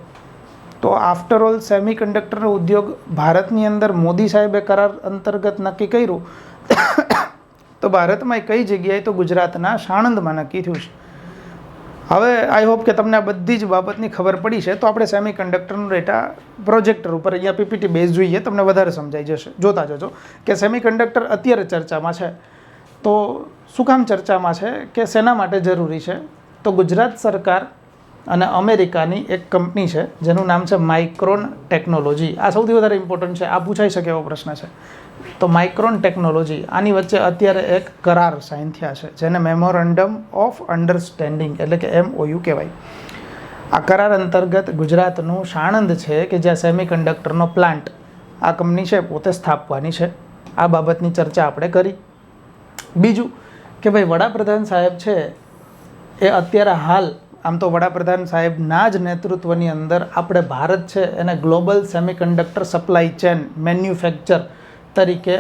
તો આફ્ટરઓલ સેમિકન્ડક્ટરનો ઉદ્યોગ ભારતની અંદર મોદી સાહેબે કરાર અંતર્ગત નક્કી કર્યું તો ભારતમાં કઈ જગ્યાએ, તો ગુજરાતના સાણંદમાં નક્કી થયું છે. હવે આઈ હોપ કે તમને આ બધી જ બાબતની ખબર પડી છે. તો આપણે સેમિકન્ડક્ટરનો ડેટા પ્રોજેક્ટર ઉપર અહીંયા પીપીટી બેઝ જોઈએ, તમને વધારે સમજાઈ જશે. જોતા જજો કે સેમિકન્ડક્ટર અત્યારે ચર્ચામાં છે. તો શું કામ ચર્ચામાં છે કે શેના માટે જરૂરી છે, તો ગુજરાત સરકાર અને અમેરિકાની એક કંપની છે જેનું નામ છે માઇક્રોન ટેકનોલોજી. આ સૌથી વધારે ઇમ્પોર્ટન્ટ છે, આ પૂછાઈ શકે એવો પ્રશ્ન છે. તો માઇક્રોન ટેકનોલોજી, આની વચ્ચે અત્યારે એક કરાર સાઇન થયા છે જેને મેમોરેન્ડમ ઓફ અન્ડરસ્ટેન્ડિંગ એટલે કે MOU કહેવાય. આ કરાર અંતર્ગત ગુજરાતનું સાણંદ છે કે જ્યાં સેમિકન્ડક્ટરનો પ્લાન્ટ આ કંપની છે પોતે સ્થાપવાની છે. આ બાબતની ચર્ચા આપણે કરી. બીજું કે ભાઈ વડાપ્રધાન સાહેબ છે એ અત્યારે હાલ, આમ તો વડાપ્રધાન સાહેબના જ નેતૃત્વની અંદર આપણે ભારત છે એને global semiconductor supply chain manufacture તરીકે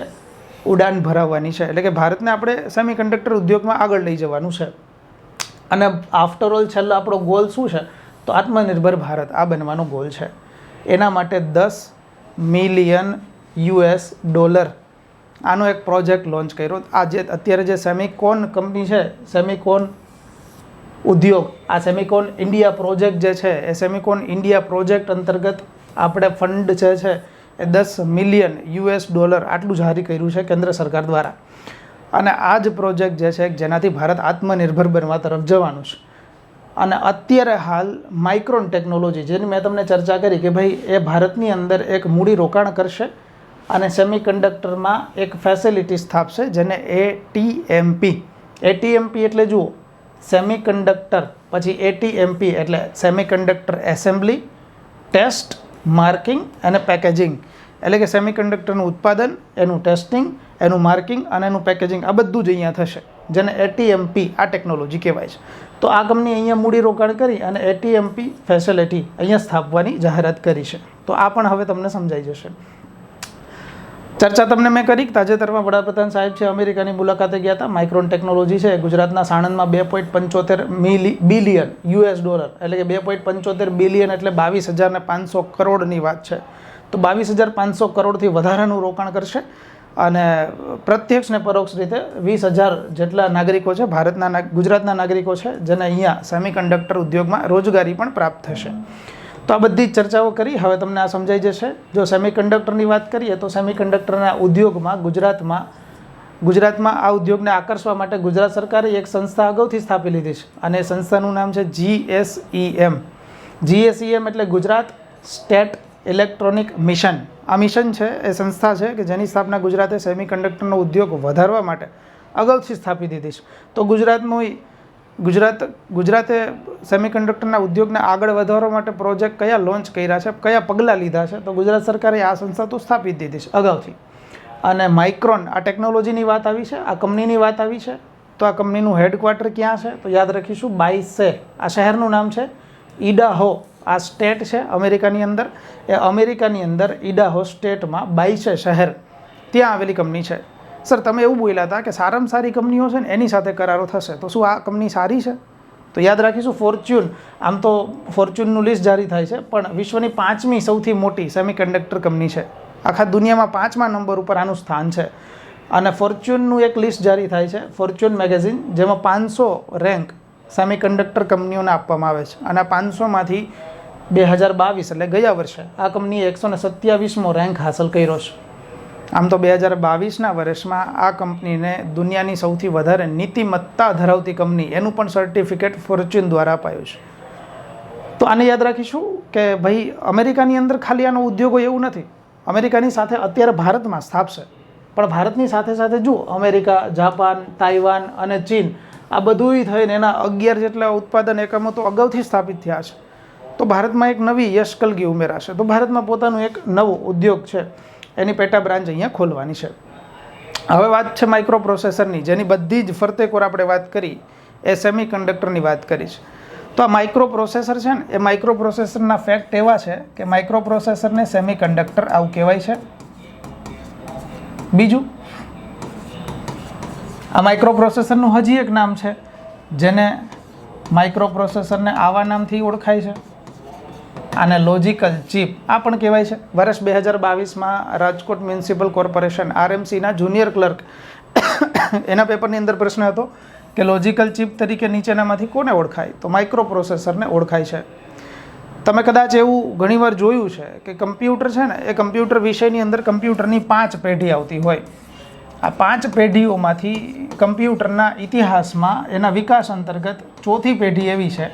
ઉડાન ભરાવવાની છે. એટલે કે ભારતને આપણે સેમિકન્ડક્ટર ઉદ્યોગમાં આગળ લઈ જવાનું છે. અને આફ્ટરઓલ છેલ્લો આપણો ગોલ શું છે, તો આત્મનિર્ભર ભારત આ બનવાનો ગોલ છે. એના માટે $10 મિલિયન આનો એક પ્રોજેક્ટ લોન્ચ કર્યો. આ જે અત્યારે જે સેમિકોન કંપની છે, સેમિકોન ઉદ્યોગ, આ સેમિકોન ઇન્ડિયા પ્રોજેક્ટ જે છે એ સેમિકોન ઇન્ડિયા પ્રોજેક્ટ અંતર્ગત આપણે ફંડ જે છે એ $10 મિલિયન આટલું જારી કર્યું છે કેન્દ્ર સરકાર દ્વારા. અને આ જ પ્રોજેક્ટ જે છે જેનાથી ભારત આત્મનિર્ભર બનવા તરફ જવાનું છે. અને અત્યારે હાલ માઇક્રોન ટેકનોલોજી, જેની મેં તમને ચર્ચા કરી કે ભાઈ એ ભારતની અંદર એક મૂડી રોકાણ કરશે અને સેમિકન્ડક્ટરમાં એક ફેસિલિટી સ્થાપશે, જેને એટીએમપી એટલે જુઓ સેમિકન્ડક્ટર, પછી એટીએમપી એટલે સેમિકન્ડક્ટર એસેમ્બલી, ટેસ્ટ, માર્કિંગ અને પેકેજિંગ. એટલે કે સેમિકન્ડક્ટરનું ઉત્પાદન, એનું ટેસ્ટિંગ, એનું માર્કિંગ અને એનું પેકેજિંગ, આ બધું જ અહીંયા થશે, જેને એટીએમપી આ ટેકનોલોજી કહેવાય છે. તો આ કંપની અહીંયા મૂડી રોકાણ કરી અને એટીએમપી ફેસિલિટી અહીંયા સ્થાપવાની જાહેરાત કરી છે. તો આ પણ હવે તમને સમજાઈ જશે. ચર્ચા તમને મેં કરી. તાજેતરમાં વડાપ્રધાન સાહેબ છે અમેરિકાની મુલાકાતે ગયા હતા. માઇક્રોન ટેકનોલોજી છે ગુજરાતના સાણંદમાં $2.75 બિલિયન એટલે કે $2.75 બિલિયન એટલે 22,500 કરોડની વાત છે. તો 22,500 કરોડથી વધારાનું રોકાણ કરશે અને પ્રત્યક્ષ ને પરોક્ષ રીતે 20,000 જેટલા નાગરિકો છે, ગુજરાતના નાગરિકો છે, જેને અહીંયા સેમિકન્ડક્ટર ઉદ્યોગમાં રોજગારી પણ પ્રાપ્ત થશે. તો આ બધી જ ચર્ચાઓ કરી. હવે તમને આ સમજાઈ જશે. જો સેમિકન્ડક્ટરની વાત કરીએ તો સેમિકન્ડક્ટરના ઉદ્યોગમાં ગુજરાતમાં આ ઉદ્યોગને આકર્ષવા માટે ગુજરાત સરકારે એક સંસ્થા અગાઉથી સ્થાપી લીધી છે અને એ સંસ્થાનું નામ છે GSEM. GSEM એટલે ગુજરાત સ્ટેટ ઇલેક્ટ્રોનિક મિશન. આ મિશન છે એ સંસ્થા છે કે જેની સ્થાપના ગુજરાતે સેમિકન્ડક્ટરનો ઉદ્યોગ વધારવા માટે અગાઉથી સ્થાપી દીધી છે. તો ગુજરાતે સેમિકન્ડક્ટરના ઉદ્યોગને આગળ વધારવા માટે પ્રોજેક્ટ કયા લોન્ચ કર્યા છે, કયા પગલાં લીધા છે, તો ગુજરાત સરકારે આ સંસ્થા તો સ્થાપી દીધી છે અગાઉથી. અને માઇક્રોન આ ટેકનોલોજીની વાત આવી છે, આ કંપનીની વાત આવી છે. તો આ કંપનીનું હેડક્વાર્ટર ક્યાં છે, તો યાદ રાખીશું બાઇસે. આ શહેરનું નામ છે ઇડાહો. આ સ્ટેટ છે અમેરિકાની અંદર, એ અમેરિકાની અંદર ઇડાહો સ્ટેટમાં બાઇસે શહેર, ત્યાં આવેલી કંપની છે. સર તમે એવું બોલ્યા હતા કે સારામાં સારી કંપનીઓ છે ને એની સાથે કરારો થશે, તો શું આ કંપની સારી છે? તો યાદ રાખીશું ફોર્ચ્યુન. આમ તો ફોર્ચ્યુનનું લિસ્ટ જારી થાય છે, પણ વિશ્વની 5મી સૌથી મોટી સેમિકન્ડક્ટર કંપની છે. આખા દુનિયામાં 5મા નંબર ઉપર આનું સ્થાન છે. અને ફોર્ચ્યુનનું એક લિસ્ટ જારી થાય છે, ફોર્ચ્યુન મેગેઝિન, જેમાં 500 રેન્ક સેમિકન્ડક્ટર કંપનીઓને આપવામાં આવે છે. અને 500માંથી 2022 એટલે ગયા વર્ષે આ કંપનીએ 127મો રેન્ક હાંસલ કર્યો છે. આમ તો 2022ના વર્ષમાં આ કંપનીને દુનિયાની સૌથી વધારે નીતિમત્તા ધરાવતી કંપની એનું પણ સર્ટિફિકેટ ફોર્ચ્યુન દ્વારા અપાયું છે. તો આને યાદ રાખીશું કે ભાઈ અમેરિકાની અંદર ખાલી આનો ઉદ્યોગો એવું નથી, અમેરિકાની સાથે અત્યારે ભારતમાં સ્થાપશે, પણ ભારતની સાથે સાથે જુઓ અમેરિકા, જાપાન, તાઇવાન અને ચીન આ બધુંય થઈને એના 11 જેટલા ઉત્પાદન એકમો તો અગાઉથી સ્થાપિત થયા છે. તો ભારતમાં એક નવી યશકલગી ઉમેરાશે. તો ભારતમાં પોતાનું એક નવો ઉદ્યોગ છે, એની પેટા બ્રાન્ચ અહીંયા ખોલવાની છે. હવે વાત છે માઇક્રો પ્રોસેસરની, જેની બધી જ ફરતેકોર આપણે વાત કરી, એ સેમિકન્ડક્ટરની વાત કરી છે. તો આ માઇક્રો પ્રોસેસર છે ને, એ માઇક્રો પ્રોસેસરના ફેક્ટ એવા છે કે માઇક્રો પ્રોસેસરને સેમિકન્ડક્ટર આવું કહેવાય છે. બીજું, આ માઇક્રો પ્રોસેસરનું હજી એક નામ છે, જેને માઇક્રો પ્રોસેસરને આવા નામથી ઓળખાય છે, આને લોજિકલ ચિપ આ પણ કહેવાય છે. વર્ષ 2022માં રાજકોટ મ્યુનિસિપલ કોર્પોરેશન RMCના જુનિયર ક્લર્ક એના પેપરની અંદર પ્રશ્ન હતો કે લોજિકલ ચિપ તરીકે નીચેનામાંથી કોને ઓળખાય, તો માઇક્રો પ્રોસેસરને ઓળખાય છે. તમે કદાચ એવું ઘણીવાર જોયું છે કે કમ્પ્યુટર છે ને, એ કમ્પ્યુટર વિષયની અંદર કમ્પ્યુટરની 5 પેઢી આવતી હોય. આ 5 પેઢીઓમાંથી કમ્પ્યુટરના ઇતિહાસમાં એના વિકાસ અંતર્ગત ચોથી પેઢી એવી છે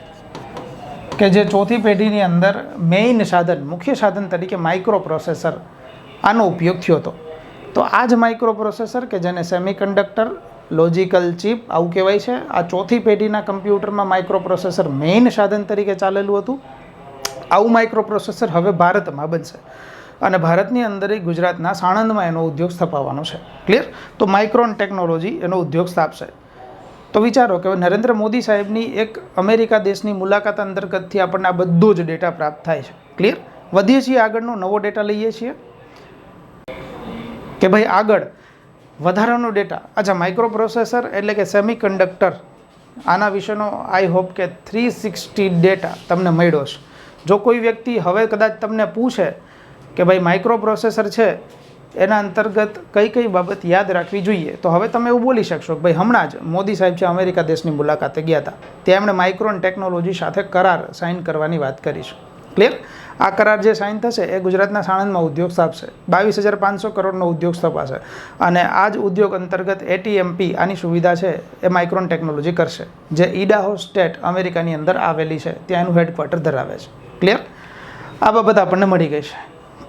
કે જે ચોથી પેઢીની અંદર મેઇન સાધન, મુખ્ય સાધન તરીકે માઇક્રો પ્રોસેસર આનો ઉપયોગ થયો હતો. તો આ જ માઇક્રો પ્રોસેસર કે જેને સેમિકન્ડક્ટર, લોજિકલ ચિપ આવું કહેવાય છે, આ ચોથી પેઢીના કમ્પ્યુટરમાં માઇક્રો પ્રોસેસર મેઇન સાધન તરીકે ચાલેલું હતું. આવું માઇક્રો પ્રોસેસર હવે ભારતમાં બનશે અને ભારતની અંદર ગુજરાતના સાણંદમાં એનો ઉદ્યોગ સ્થાપવાનો છે. ક્લિયર? તો માઇક્રોન ટેકનોલોજી એનો ઉદ્યોગ સ્થાપશે. તો વિચારો કે નરેન્દ્ર મોદી સાહેબની એક અમેરિકા દેશની મુલાકાત અંતર્ગતથી આપણને આ બધો જ ડેટા પ્રાપ્ત થાય છે. ક્લિયર? વધીએ છીએ આગળનો નવો ડેટા લઈએ છીએ કે ભાઈ આગળ વધારાનો ડેટા. અચ્છા, માઇક્રો પ્રોસેસર એટલે કે સેમિકન્ડક્ટર, આના વિશેનો આઈ હોપ કે 360 ડેટા તમને મળ્યો છે. જો કોઈ વ્યક્તિ હવે કદાચ તમને પૂછે કે ભાઈ માઇક્રો પ્રોસેસર છે એના અંતર્ગત કઈ કઈ બાબત યાદ રાખવી જોઈએ, તો હવે તમે એવું બોલી શકશો કે ભાઈ હમણાં જ મોદી સાહેબ છે અમેરિકા દેશની મુલાકાતે ગયા હતા, ત્યાં એમણે માઇક્રોન ટેકનોલોજી સાથે કરાર સાઇન કરવાની વાત કરી છે. ક્લિયર? આ કરાર જે સાઇન થશે એ ગુજરાતના સાણંદમાં ઉદ્યોગ સ્થાપશે, 22,500 કરોડનો ઉદ્યોગ સ્થપાશે અને આ જ ઉદ્યોગ અંતર્ગત ATMP આની સુવિધા છે એ માઇક્રોન ટેકનોલોજી કરશે, જે ઇડાહો સ્ટેટ અમેરિકાની અંદર આવેલી છે, ત્યાં એનું હેડક્વાર્ટર ધરાવે છે. ક્લિયર? આ બાબત આપણને મળી ગઈ છે.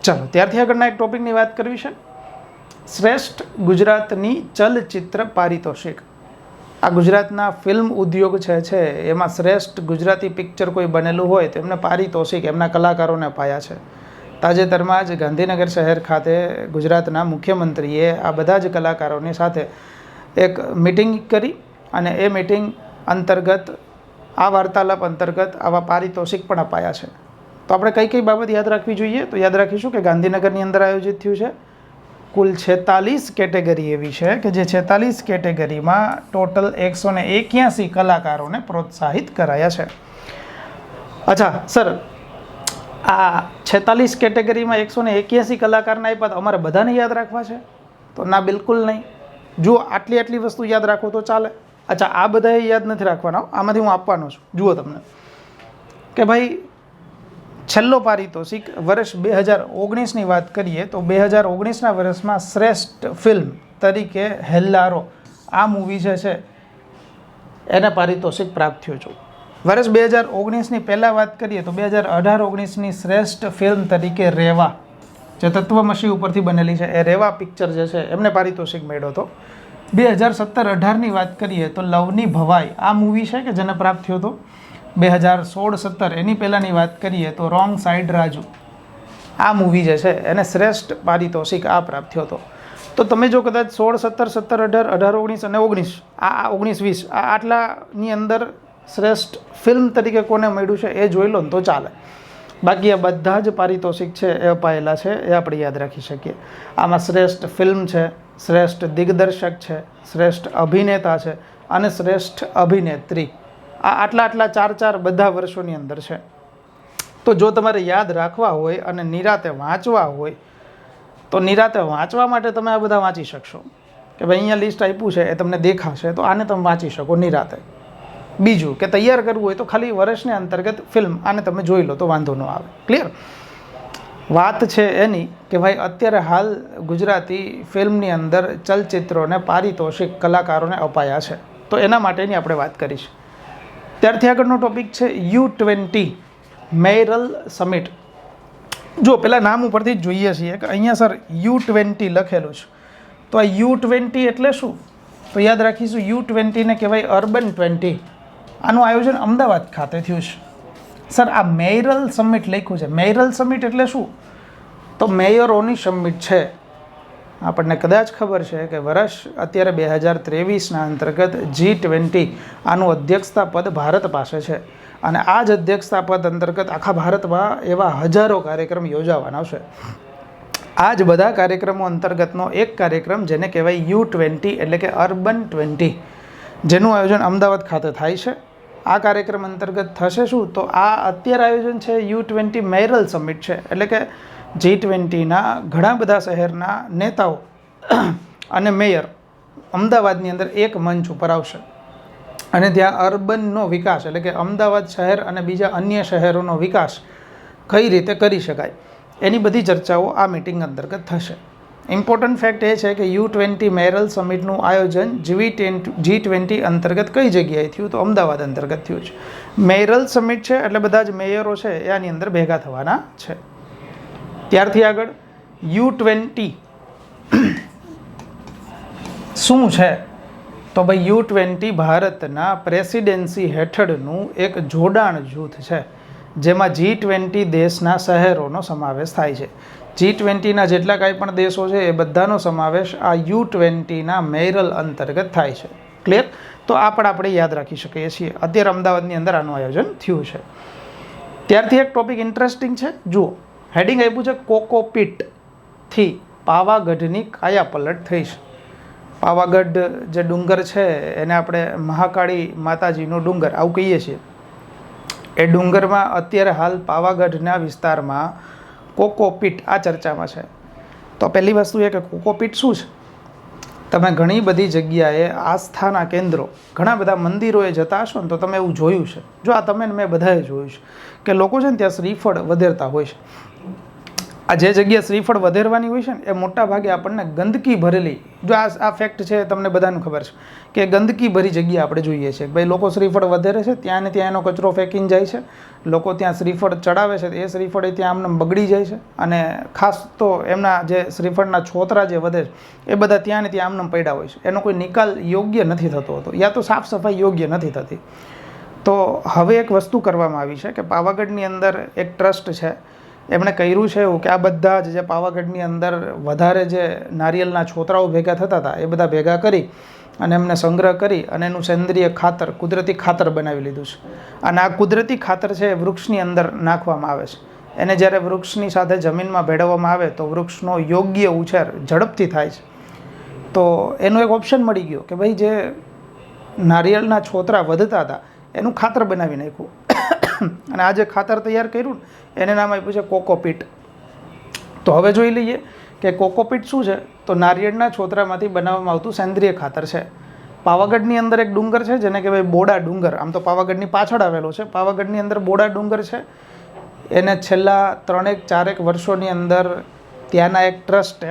ચાલો ત્યારથી આગળના એક ટોપિકની વાત કરવી છે, શ્રેષ્ઠ ગુજરાતની ચલચિત્ર પારિતોષિક. આ ગુજરાતના ફિલ્મ ઉદ્યોગ છે એમાં શ્રેષ્ઠ ગુજરાતી પિક્ચર કોઈ બનેલું હોય તો એમને પારિતોષિક એમના કલાકારોને અપાયા છે. તાજેતરમાં જ ગાંધીનગર શહેર ખાતે ગુજરાતના મુખ્યમંત્રીએ આ બધા જ કલાકારોની સાથે એક મિટિંગ કરી અને એ મિટિંગ અંતર્ગત આ વાર્તાલાપ અંતર્ગત આવા પારિતોષિક પણ અપાયા છે. તો આપણે કઈ કઈ બાબત યાદ રાખવી જોઈએ? તો યાદ રાખીશું કે ગાંધીનગરની અંદર આયોજિત થયું છે. કુલ 46 કેટેગરી એવી છે કે જે 46 કેટેગરીમાં ટોટલ 181 કલાકારોને પ્રોત્સાહિત કરાયા છે. અચ્છા સર, આ 46 કેટેગરીમાં 181 કલાકારને આપ્યા તો અમારે બધાને યાદ રાખવા છે? તો ના, બિલકુલ નહીં. જુઓ, આટલી વસ્તુ યાદ રાખો તો ચાલે. અચ્છા, આ બધાએ યાદ નથી રાખવાના, આમાંથી હું આપવાનો છું. જુઓ તમને કે ભાઈ છેલ્લો પારિતોષિક વર્ષ 2019ની વાત કરીએ તો 2019ના વર્ષમાં શ્રેષ્ઠ ફિલ્મ તરીકે હેલ્લારો આ મૂવી જે છે એને પારિતોષિક પ્રાપ્ત થયું છે. વર્ષ 2019ની પહેલાં વાત કરીએ તો 2018-19ની શ્રેષ્ઠ ફિલ્મ તરીકે રેવા, જે તત્વમસી ઉપરથી બનેલી છે, એ રેવા પિક્ચર જે છે એમને પારિતોષિક મળ્યો હતો. 2017-18ની વાત કરીએ તો લવની ભવાઈ આ મૂવી છે કે જેને પ્રાપ્ત થયો હતો. 2016-17 એની પહેલાંની વાત કરીએ તો રોંગ સાઈડ રાજુ આ મૂવી જે છે એને શ્રેષ્ઠ પારિતોષિક આ પ્રાપ્ત થયો હતો. તો તમે જો કદાચ 16, 17, 17, 18, 18, 19 અને 19 આ 19, 20 આ આટલાની અંદર શ્રેષ્ઠ ફિલ્મ તરીકે કોને મળ્યું છે એ જોઈ લો ને તો ચાલે. બાકી આ બધા જ પારિતોષિક છે એ અપાયેલા છે એ આપણે યાદ રાખી શકીએ. આમાં શ્રેષ્ઠ ફિલ્મ છે, શ્રેષ્ઠ દિગ્દર્શક છે, શ્રેષ્ઠ અભિનેતા છે અને શ્રેષ્ઠ અભિનેત્રી. આ આટલા 4 બધા વર્ષોની અંદર છે. તો જો તમારે યાદ રાખવા હોય અને નિરાતે વાંચવા હોય તો નિરાતે વાંચવા માટે તમે આ બધા વાંચી શકશો કે ભાઈ અહીંયા લિસ્ટ આપ્યું છે એ તમને દેખાશે તો આને તમે વાંચી શકો નિરાતે. બીજું કે તૈયાર કરવું હોય તો ખાલી વર્ષને અંતર્ગત ફિલ્મ આને તમે જોઈ લો તો વાંધો ન આવે. ક્લિયર? વાત છે એની કે ભાઈ અત્યારે હાલ ગુજરાતી ફિલ્મની અંદર ચલચિત્રોને પારિતોષિક કલાકારોને અપાયા છે, તો એના માટેની આપણે વાત કરીશું. ત્યારથી આગળનો ટોપિક છે U20 મેયરલ સમિટ. જો પેલા નામ ઉપરથી જ જોઈએ છીએ કે અહીંયા સર U20 લખેલું છે, તો આ U20 એટલે શું? તો યાદ રાખીશું U20 ને કહેવાય અર્બન 20. આનું આયોજન અમદાવાદ ખાતે થયું છે. સર આ મેયરલ સમિટ લખ્યું છે, મેયરલ સમિટ એટલે શું? તો મેયરોની સમિટ છે. આપણને કદાચ ખબર છે કે વર્ષ અત્યારે 2023ના અંતર્ગત G20 આનું અધ્યક્ષતા પદ ભારત પાસે છે અને આ જ અધ્યક્ષતા પદ અંતર્ગત આખા ભારતમાં એવા હજારો કાર્યક્રમ યોજાવાના છે. આ જ બધા કાર્યક્રમો અંતર્ગતનો એક કાર્યક્રમ જેને કહેવાય U20 એટલે કે અર્બન 20, જેનું આયોજન અમદાવાદ ખાતે થાય છે. આ કાર્યક્રમ અંતર્ગત થશે શું? તો આ અત્યારે આયોજન છે U20 મેયરલ સમિટ છે, એટલે કે G20ના ઘણા બધા શહેરના નેતાઓ અને મેયર અમદાવાદની અંદર એક મંચ ઉપર આવશે અને ત્યાં અર્બનનો વિકાસ એટલે કે અમદાવાદ શહેર અને બીજા અન્ય શહેરોનો વિકાસ કઈ રીતે કરી શકાય એની બધી ચર્ચાઓ આ મિટિંગ અંતર્ગત થશે. ઇમ્પોર્ટન્ટ ફેક્ટ એ છે કે U20 મેયરલ સમિટનું આયોજન G20 અંતર્ગત કઈ જગ્યાએ થયું? તો અમદાવાદ અંતર્ગત થયું છે. મેયરલ સમિટ છે એટલે બધા જ મેયરો છે એ આની અંદર ભેગા થવાના છે. ત્યારથી આગળ U20 શું છે? તો ભાઈ U20 ભારતના પ્રેસિડેન્સી હેઠળનું એક જોડાણ જૂથ છે જેમાં G20 દેશના શહેરોનો સમાવેશ થાય છે. G20ના જેટલા કાંઈ પણ દેશો છે એ બધાનો સમાવેશ આ U20ના મેયરલ અંતર્ગત થાય છે. ક્લિયર? તો આ પણ આપણે યાદ રાખી શકીએ છીએ. અત્યારે અમદાવાદની અંદર આનું આયોજન થયું છે. ત્યારથી એક ટોપિક ઇન્ટરેસ્ટિંગ છે. જુઓ, હેડિંગ આપ્યું છે કોકોપીટથી પાવાગઢની કાયા પલટ થઈ છે. પાવાગઢ જે ડુંગર છે એને આપણે મહાકાળી માતાજીનો ડુંગર આવું કહીએ છીએ. એ ડુંગરમાં અત્યારે હાલ પાવાગઢના વિસ્તારમાં કોકોપીટ આ ચર્ચામાં છે. તો પહેલી વસ્તુ એ કે કોકોપીટ શું છે? તમે ઘણી બધી જગ્યાએ આસ્થાના કેન્દ્રો, ઘણા બધા મંદિરોએ જતા હશો ને તો તમે એવું જોયું છે, જો આ તમે મેં બધાએ જોયું છે કે લોકો છે ને ત્યાં શ્રીફળ વધેરતા હોય છે. આ જે જગ્યા શ્રીફળ વધેરવાની હોય છે ને એ મોટા ભાગે આપણને ગંદકી ભરેલી, જો આ ફેક્ટ છે તમને બધાને ખબર છે કે ગંદકી ભરી જગ્યા આપણે જોઈએ છીએ. ભાઈ લોકો શ્રીફળ વધેરે છે, ત્યાં ને ત્યાં એનો કચરો ફેંકીને જાય છે, લોકો ત્યાં શ્રીફળ ચડાવે છે, એ શ્રીફળ ત્યાં આમને બગડી જાય છે, અને ખાસ તો એમના જે શ્રીફળના છોતરા જે વધે છે એ બધા ત્યાં ને ત્યાં આમને પડ્યા હોય છે, એનો કોઈ નિકાલ યોગ્ય નથી થતો હતો, યા તો સાફ સફાઈ યોગ્ય નથી થતી. તો હવે એક વસ્તુ કરવામાં આવી છે કે પાવાગઢની અંદર એક ટ્રસ્ટ છે, એમણે કર્યું છે એવું કે આ બધા જ જે પાવાગઢની અંદર વધારે જે નારિયેલના છોતરાઓ ભેગા થતા હતા એ બધા ભેગા કરી અને એમને સંગ્રહ કરી અને એનું સેન્દ્રિય ખાતર, કુદરતી ખાતર બનાવી લીધું છે. અને આ કુદરતી ખાતર છે એ વૃક્ષની અંદર નાખવામાં આવે છે. એને જ્યારે વૃક્ષની સાથે જમીનમાં ભેળવવામાં આવે તો વૃક્ષનો યોગ્ય ઉછેર ઝડપથી થાય છે. તો એનો એક ઓપ્શન મળી ગયો કે ભાઈ જે નારિયેળના છોતરા વધતા હતા એનું ખાતર બનાવી નાખ્યું. અને આ જે ખાતર તૈયાર કર્યું ને એને નામ આપ્યું છે કોકોપીટ. તો હવે જોઈ લઈએ કે કોકોપીટ શું છે. તો નારિયેળના છોતરામાંથી બનાવવામાં આવતું સેન્દ્રિય ખાતર છે. પાવાગઢની અંદર એક ડુંગર છે જેને કહેવાય બોડા ડુંગર. આમ તો પાવાગઢની પાછળ આવેલો છે. પાવાગઢની અંદર બોડા ડુંગર છે. એને છેલ્લા 3-4 વર્ષોની અંદર ત્યાંના એક ટ્રસ્ટે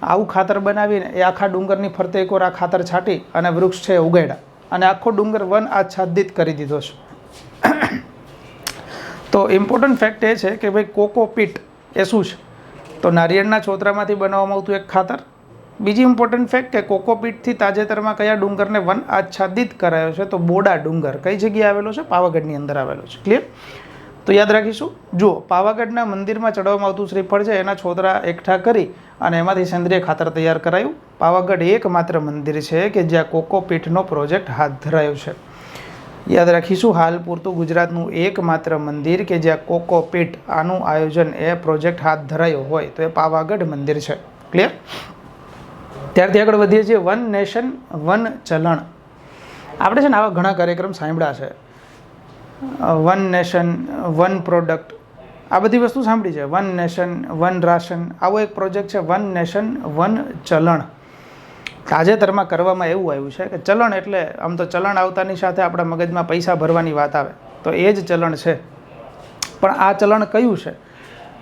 આવું ખાતર બનાવીને એ આખા ડુંગરની ફરતે એકવાર આ ખાતર છાંટી અને વૃક્ષ છે ઉગાડ્યા અને આખો ડુંગર વન આચ્છાદિત કરી દીધો છે. તો ઇમ્પોર્ટન્ટ ફેક્ટ એ છે કે ભાઈ કોકોપીટ એ શું છે. તો નારિયેળના છોતરામાંથી બનાવવામાં આવતું એક ખાતર. બીજી ઇમ્પોર્ટન્ટ ફેક્ટ કે કોકોપીટથી તાજેતરમાં કયા ડુંગરને વન આચ્છાદિત કરાયો છે. તો બોડા ડુંગર કઈ જગ્યાએ આવેલો છે? પાવાગઢની અંદર આવેલો છે. ક્લિયર? તો યાદ રાખીશું. જુઓ, પાવાગઢના મંદિરમાં ચડાવવામાં આવતું શ્રીફળ છે એના છોતરા એકઠા કરી અને એમાંથી સેન્દ્રિય ખાતર તૈયાર કરાયું. પાવાગઢ એકમાત્ર મંદિર છે કે જ્યાં કોકોપીટનો પ્રોજેક્ટ હાથ ધરાયો છે. યાદ રાખીશું, હાલ પૂરતું ગુજરાતનું એકમાત્ર મંદિર કે જ્યાં કોકોપીટ આનું આયોજન એ પ્રોજેક્ટ હાથ ધરાયો હોય તો એ પાવાગઢ મંદિર છે. ક્લિયર? ત્યારથી આગળ વધીએ છીએ. વન નેશન વન ચલણ. આપણે છે ને આવા ઘણા કાર્યક્રમ સાંભળ્યા છે. વન નેશન વન પ્રોડક્ટ, આ બધી વસ્તુ સાંભળી છે. વન નેશન વન રાશન, આવો એક પ્રોજેક્ટ છે વન નેશન વન ચલણ. તાજેતરમાં કરવામાં એવું આવ્યું છે કે ચલણ એટલે આમ તો ચલણ આવતાની સાથે આપણા મગજમાં પૈસા ભરવાની વાત આવે તો એ જ ચલણ છે. પણ આ ચલણ કયું છે?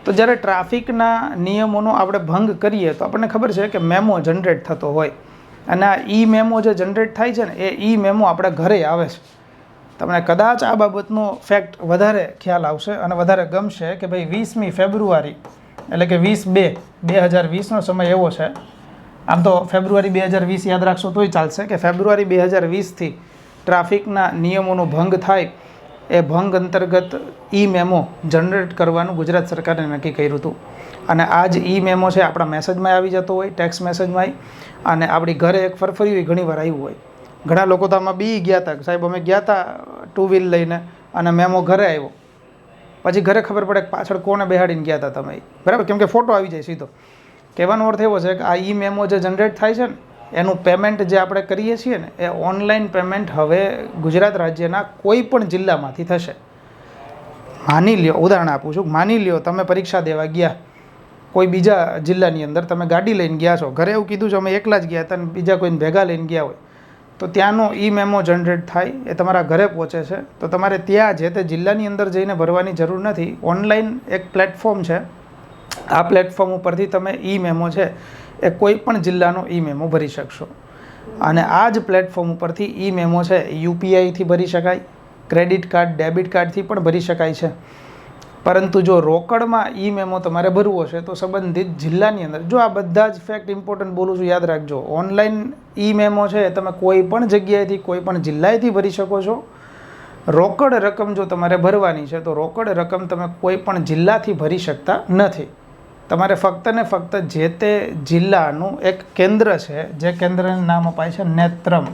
તો જ્યારે ટ્રાફિકના નિયમોનો આપણે ભંગ કરીએ તો આપણને ખબર છે કે મેમો જનરેટ થતો હોય, અને આ ઈ મેમો જે જનરેટ થાય છે ને એ ઈ મેમો આપણા ઘરે આવે છે. તમને કદાચ આ બાબતનો ફેક્ટ વધારે ખ્યાલ આવશે અને વધારે ગમશે કે ભાઈ 20મી ફેબ્રુઆરી એટલે કે 20/2/2020નો સમય એવો છે. આમ તો ફેબ્રુઆરી 2020 યાદ રાખશો તોય ચાલશે કે ફેબ્રુઆરી 2020થી ટ્રાફિકના નિયમોનો ભંગ થાય એ ભંગ અંતર્ગત ઈ મેમો જનરેટ કરવાનું ગુજરાત સરકારે નક્કી કર્યું હતું. અને આ જ ઈ મેમો છે આપણા મેસેજમાં આવી જતો હોય, ટેક્સ્ટ મેસેજમાં, અને આપણી ઘરે એક ફરફરી ઘણી વાર આવ્યું હોય. ઘણા લોકો તો આમાં બી ગયા હતા, સાહેબ અમે ગયા હતા 2 વ્હીલ લઈને અને મેમો ઘરે આવ્યો. પછી ઘરે ખબર પડે કે પાછળ કોને બેહાડીને ગયા હતા તમે, બરાબર? કેમ કે ફોટો આવી જાય સીધો. કહેવાનો અર્થ એવો છે કે આ ઈ મેમો જે જનરેટ થાય છે ને એનું પેમેન્ટ જે આપણે કરીએ છીએ ને એ ઓનલાઈન પેમેન્ટ હવે ગુજરાત રાજ્યના કોઈ પણ જિલ્લામાંથી થશે. માની લ્યો, ઉદાહરણ આપું છું, માની લ્યો તમે પરીક્ષા દેવા ગયા કોઈ બીજા જિલ્લાની અંદર, તમે ગાડી લઈને ગયા છો, ઘરે એવું કીધું છે અમે એકલા જ ગયા હતા અને બીજા કોઈને ભેગા લઈને ગયા હોય, તો ત્યાંનો ઈ મેમો જનરેટ થાય, એ તમારા ઘરે પહોંચે છે. તો તમારે ત્યાં જે તે જિલ્લાની અંદર જઈને ભરવાની જરૂર નથી. ઓનલાઈન એક પ્લેટફોર્મ છે, આ પ્લેટફોર્મ ઉપરથી તમે ઈ મેમો છે એ કોઈ પણ જિલ્લાનો ઈ મેમો ભરી શકશો. અને આ જ પ્લેટફોર્મ ઉપરથી ઈ મેમો છે યુપીઆઈથી ભરી શકાય, ક્રેડિટ કાર્ડ, ડેબિટ કાર્ડથી પણ ભરી શકાય છે. પરંતુ જો રોકડમાં ઈ મેમો તમારે ભરવો છે તો સંબંધિત જિલ્લાની અંદર, જો આ બધા જ ફેક્ટ ઇમ્પોર્ટન્ટ બોલું છું, યાદ રાખજો. ઓનલાઈન ઈ મેમો છે તમે કોઈ પણ જગ્યાએથી કોઈ પણ જિલ્લાએથી ભરી શકો છો. રોકડ રકમ જો તમારે ભરવાની છે તો રોકડ રકમ તમે કોઈ પણ જિલ્લાથી ભરી શકતા નથી. તમારે ફક્ત ને ફક્ત જે તે જિલ્લાનું એક કેન્દ્ર છે, જે કેન્દ્રનું નામ અપાય છે નેત્રમ.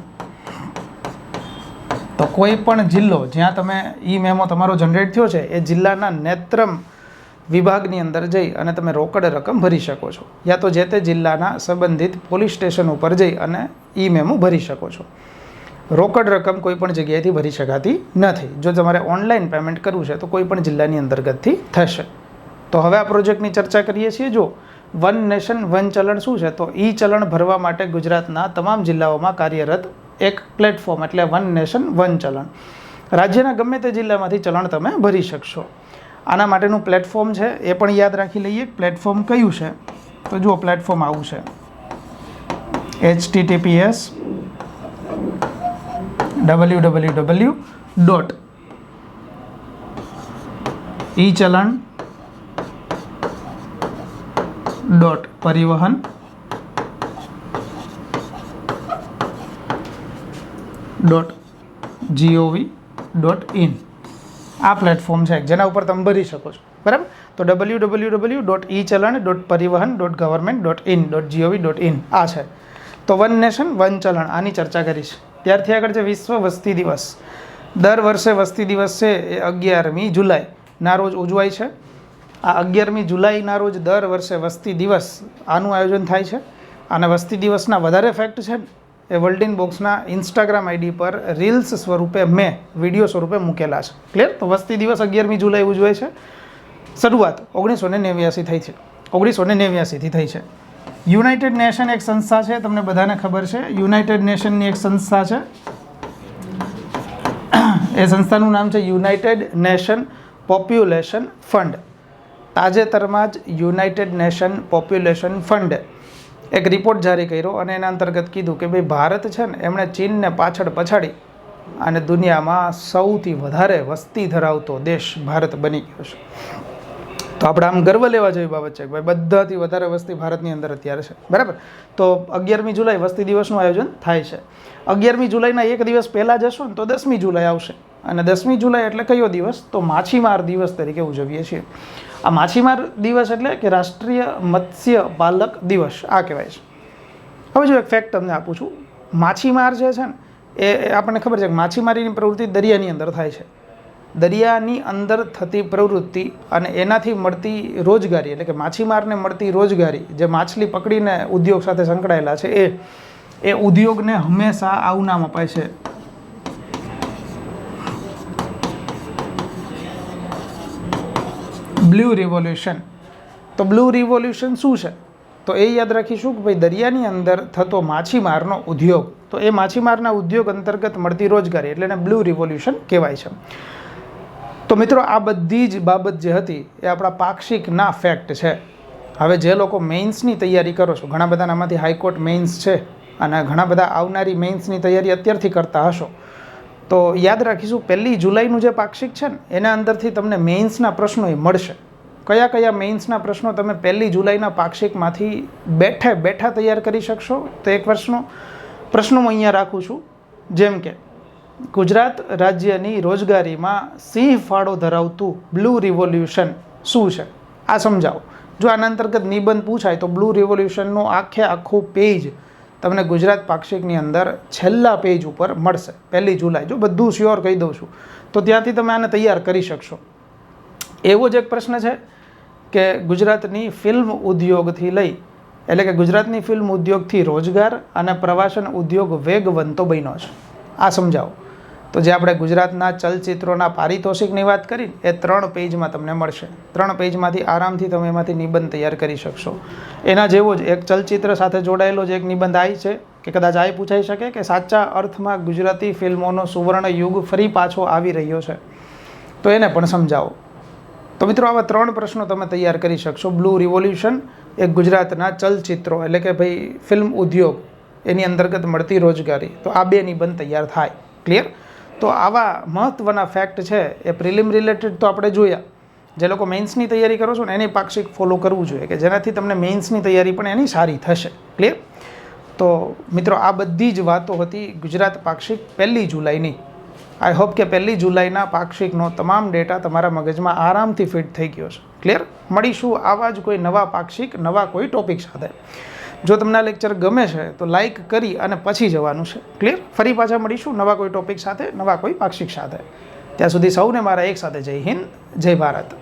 તો કોઈ પણ જિલ્લો જ્યાં તમે ઈ મેમો તમારો જનરેટ થયો છે એ જિલ્લાના નેત્રમ વિભાગની અંદર જઈ અને તમે રોકડ રકમ ભરી શકો છો, યા તો જે તે જિલ્લાના સંબંધિત પોલીસ સ્ટેશન ઉપર જઈ અને ઈ મેમો ભરી શકો છો. રોકડ રકમ કોઈ પણ જગ્યાએથી ભરી શકાતી નથી. જો તમારે ઓનલાઈન પેમેન્ટ કરવું છે તો કોઈ પણ જિલ્લાની અંતર્ગતથી થશે. તો હવે આ પ્રોજેક્ટની ચર્ચા કરીએ છીએ. જો વન નેશન વન ચલણ શું છે? તો ઈ ચલણ ભરવા માટે ગુજરાતના તમામ જિલ્લાઓમાં કાર્યરત એક પ્લેટફોર્મ એટલે વન નેશન વન ચલણ. રાજ્યના ગમે તે જિલ્લામાંથી ચલણ તમે ભરી શકશો. આના માટેનું પ્લેટફોર્મ છે એ પણ યાદ રાખી લઈએ. પ્લેટફોર્મ કયું છે? તો જુઓ પ્લેટફોર્મ આવું છે, https www.echallan.parivahan.gov.in આ પ્લેટફોર્મ છે જેના ઉપર તમે ભરી શકો છો, બરાબર. તો www.echallan.parivahan.government.in.gov.in આ છે. તો વન નેશન વન ચલણ આની ચર્ચા કરી છે. ત્યારથી આગળ છે વિશ્વ વસ્તી દિવસ. દર વર્ષે વસ્તી દિવસ છે એ 11મી જુલાઈના રોજ ઉજવાય છે. આ 11મી જુલાઈના રોજ દર વર્ષે વસ્તી દિવસ આનું આયોજન થાય છે. અને વસ્તી દિવસના વધારે ફેક્ટ છે એ વર્લ્ડ બોક્સના ઇન્સ્ટાગ્રામ આઈડી પર રીલ્સ સ્વરૂપે મેં વિડીયો સ્વરૂપે મૂકેલા છે. ક્લિયર? તો વસ્તી દિવસ 11મી જુલાઈ ઉજવાય છે. શરૂઆત 1989 થઈ છે, 1989થી થઈ છે. યુનાઇટેડ નેશન એક સંસ્થા છે, તમને બધાને ખબર છે. યુનાઇટેડ નેશનની એક સંસ્થા છે, એ સંસ્થાનું નામ છે યુનાઇટેડ નેશન પોપ્યુલેશન ફંડ. તાજેતરમાં જ યુનાઇટેડ નેશન પોપ્યુલેશન ફંડે એક રિપોર્ટ જારી કર્યો અને એના અંતર્ગત કીધું કે ભાઈ ભારત છે ને એમણે ચીનને પાછળ પછાડી અને દુનિયામાં સૌથી વધારે વસ્તી ધરાવતો દેશ ભારત બની ગયો છે. તો આપણે આમ ગર્વ લેવા જેવી બાબત છે કે ભાઈ બધાથી વધારે વસ્તી ભારતની અંદર અત્યારે છે, બરાબર. તો 11મી જુલાઈ વસ્તી દિવસનું આયોજન થાય છે. 11મી જુલાઈના એક દિવસ પહેલાં જશો ને તો 10મી જુલાઈ આવશે. અને 10મી જુલાઈ એટલે કયો દિવસ? તો માછીમાર દિવસ તરીકે ઉજવીએ છીએ. આ માછીમાર દિવસ એટલે કે રાષ્ટ્રીય મત્સ્ય પાલક દિવસ આ કહેવાય છે. હવે જો એક ફેક્ટ તમને આપું છું. માછીમાર જે છે ને એ આપણને ખબર છે કે માછીમારીની પ્રવૃત્તિ દરિયાની અંદર થાય છે. દરિયાની અંદર થતી પ્રવૃત્તિ અને એનાથી મળતી રોજગારી એટલે કે માછીમારને મળતી રોજગારી જે માછલી પકડીને ઉદ્યોગ સાથે સંકળાયેલા છે એ ઉદ્યોગને હંમેશા આવું નામ અપાય છે, બ્લુ રિવોલ્યુશન. તો બ્લુ રિવોલ્યુશન શું છે? તો એ યાદ રાખીશું કે ભાઈ દરિયાની અંદર થતો માછીમારનો ઉદ્યોગ, તો એ માછીમારના ઉદ્યોગ અંતર્ગત મળતી રોજગારી એટલે એને બ્લુ રિવોલ્યુશન કહેવાય છે. તો મિત્રો આ બધી જ બાબત જે હતી એ આપણા પાક્ષિકના ફેક્ટ છે. હવે જે લોકો મેઇન્સની તૈયારી કરો છો, ઘણા બધાના આમાંથી હાઈકોર્ટ મેઇન્સ છે અને ઘણા બધા આવનારી મેઇન્સની તૈયારી અત્યારથી કરતા હશો, તો યાદ રાખીશું 1લી જુલાઈનું જે પાક્ષિક છે ને એના અંદરથી તમને મેઇન્સના પ્રશ્નો મળશે. કયા કયા મેઇન્સના પ્રશ્નો તમે 1લી જુલાઈના પાક્ષિકમાંથી બેઠા તૈયાર કરી શકશો? તો એક પ્રશ્નો હું અહીંયા રાખું છું, જેમ કે ગુજરાત રાજ્યની રોજગારીમાં સિંહ ફાળો ધરાવતું બ્લુ રિવોલ્યુશન શું છે? આ સમજાવો. જો આના અંતર્ગત નિબંધ પૂછાય તો બ્લુ રિવોલ્યુશનનું આખું પેજ તમને ગુજરાત પાક્ષિકની અંદર છેલ્લા પેજ ઉપર મળશે 1લી જુલાઈ. જો બધું શ્યોર કહી દઉં છું તો ત્યાંથી તમે આને તૈયાર કરી શકશો. એવો જ એક પ્રશ્ન છે કે ગુજરાતની ફિલ્મ ઉદ્યોગથી લઈ એટલે કે ગુજરાતની ફિલ્મ ઉદ્યોગથી રોજગાર અને પ્રવાસન ઉદ્યોગ વેગવંતો બન્યો છે. આ સમજાવો. તો જે આપણે ગુજરાતના ચલચિત્રોના પારિતોષિકની વાત કરી એ 3 પેજમાં તમને મળશે. 3 પેજમાંથી આરામથી તમે એમાંથી નિબંધ તૈયાર કરી શકશો. એના જેવો જ એક ચલચિત્ર સાથે જોડાયેલો જ એક નિબંધ આ છે કે કદાચ આ પૂછાઈ શકે કે સાચા અર્થમાં ગુજરાતી ફિલ્મોનો સુવર્ણ યુગ ફરી પાછો આવી રહ્યો છે, તો એને પણ સમજાવો. તો મિત્રો આવા 3 પ્રશ્નો તમે તૈયાર કરી શકશો. બ્લુ રિવોલ્યુશન, એક ગુજરાતના ચલચિત્રો એટલે કે ભાઈ ફિલ્મ ઉદ્યોગ એની અંતર્ગત મળતી રોજગારી, તો આ 2 નિબંધ તૈયાર થાય. ક્લિયર? તો આવા મહત્ત્વના ફેક્ટ છે એ પ્રિલિમ રિલેટેડ તો આપણે જોયા. જે લોકો મેઇન્સની તૈયારી કરો છો ને એની પાક્ષિક ફોલો કરવું જોઈએ કે જેનાથી તમને મેઇન્સની તૈયારી પણ એની સારી થશે. ક્લિયર? તો મિત્રો આ બધી જ વાતો હતી ગુજરાત પાક્ષિક 1લી જુલાઈની. આઈ હોપ કે 1લી જુલાઈના પાક્ષિકનો તમામ ડેટા તમારા મગજમાં આરામથી ફિટ થઈ ગયો છે. ક્લિયર? મળીશું આવા જ કોઈ નવા પાક્ષિક નવા કોઈ ટોપિક સાથે. જો તમને આ લેક્ચર ગમે છે તો લાઇક કરી અને પછી જવાનું છે. ક્લિયર? ફરી પાછા મળીશું નવા કોઈ ટોપિક સાથે, નવા કોઈ પાક્ષિક સાથે. ત્યાં સુધી સૌને મારા એક સાથે જય હિન્દ, જય ભારત.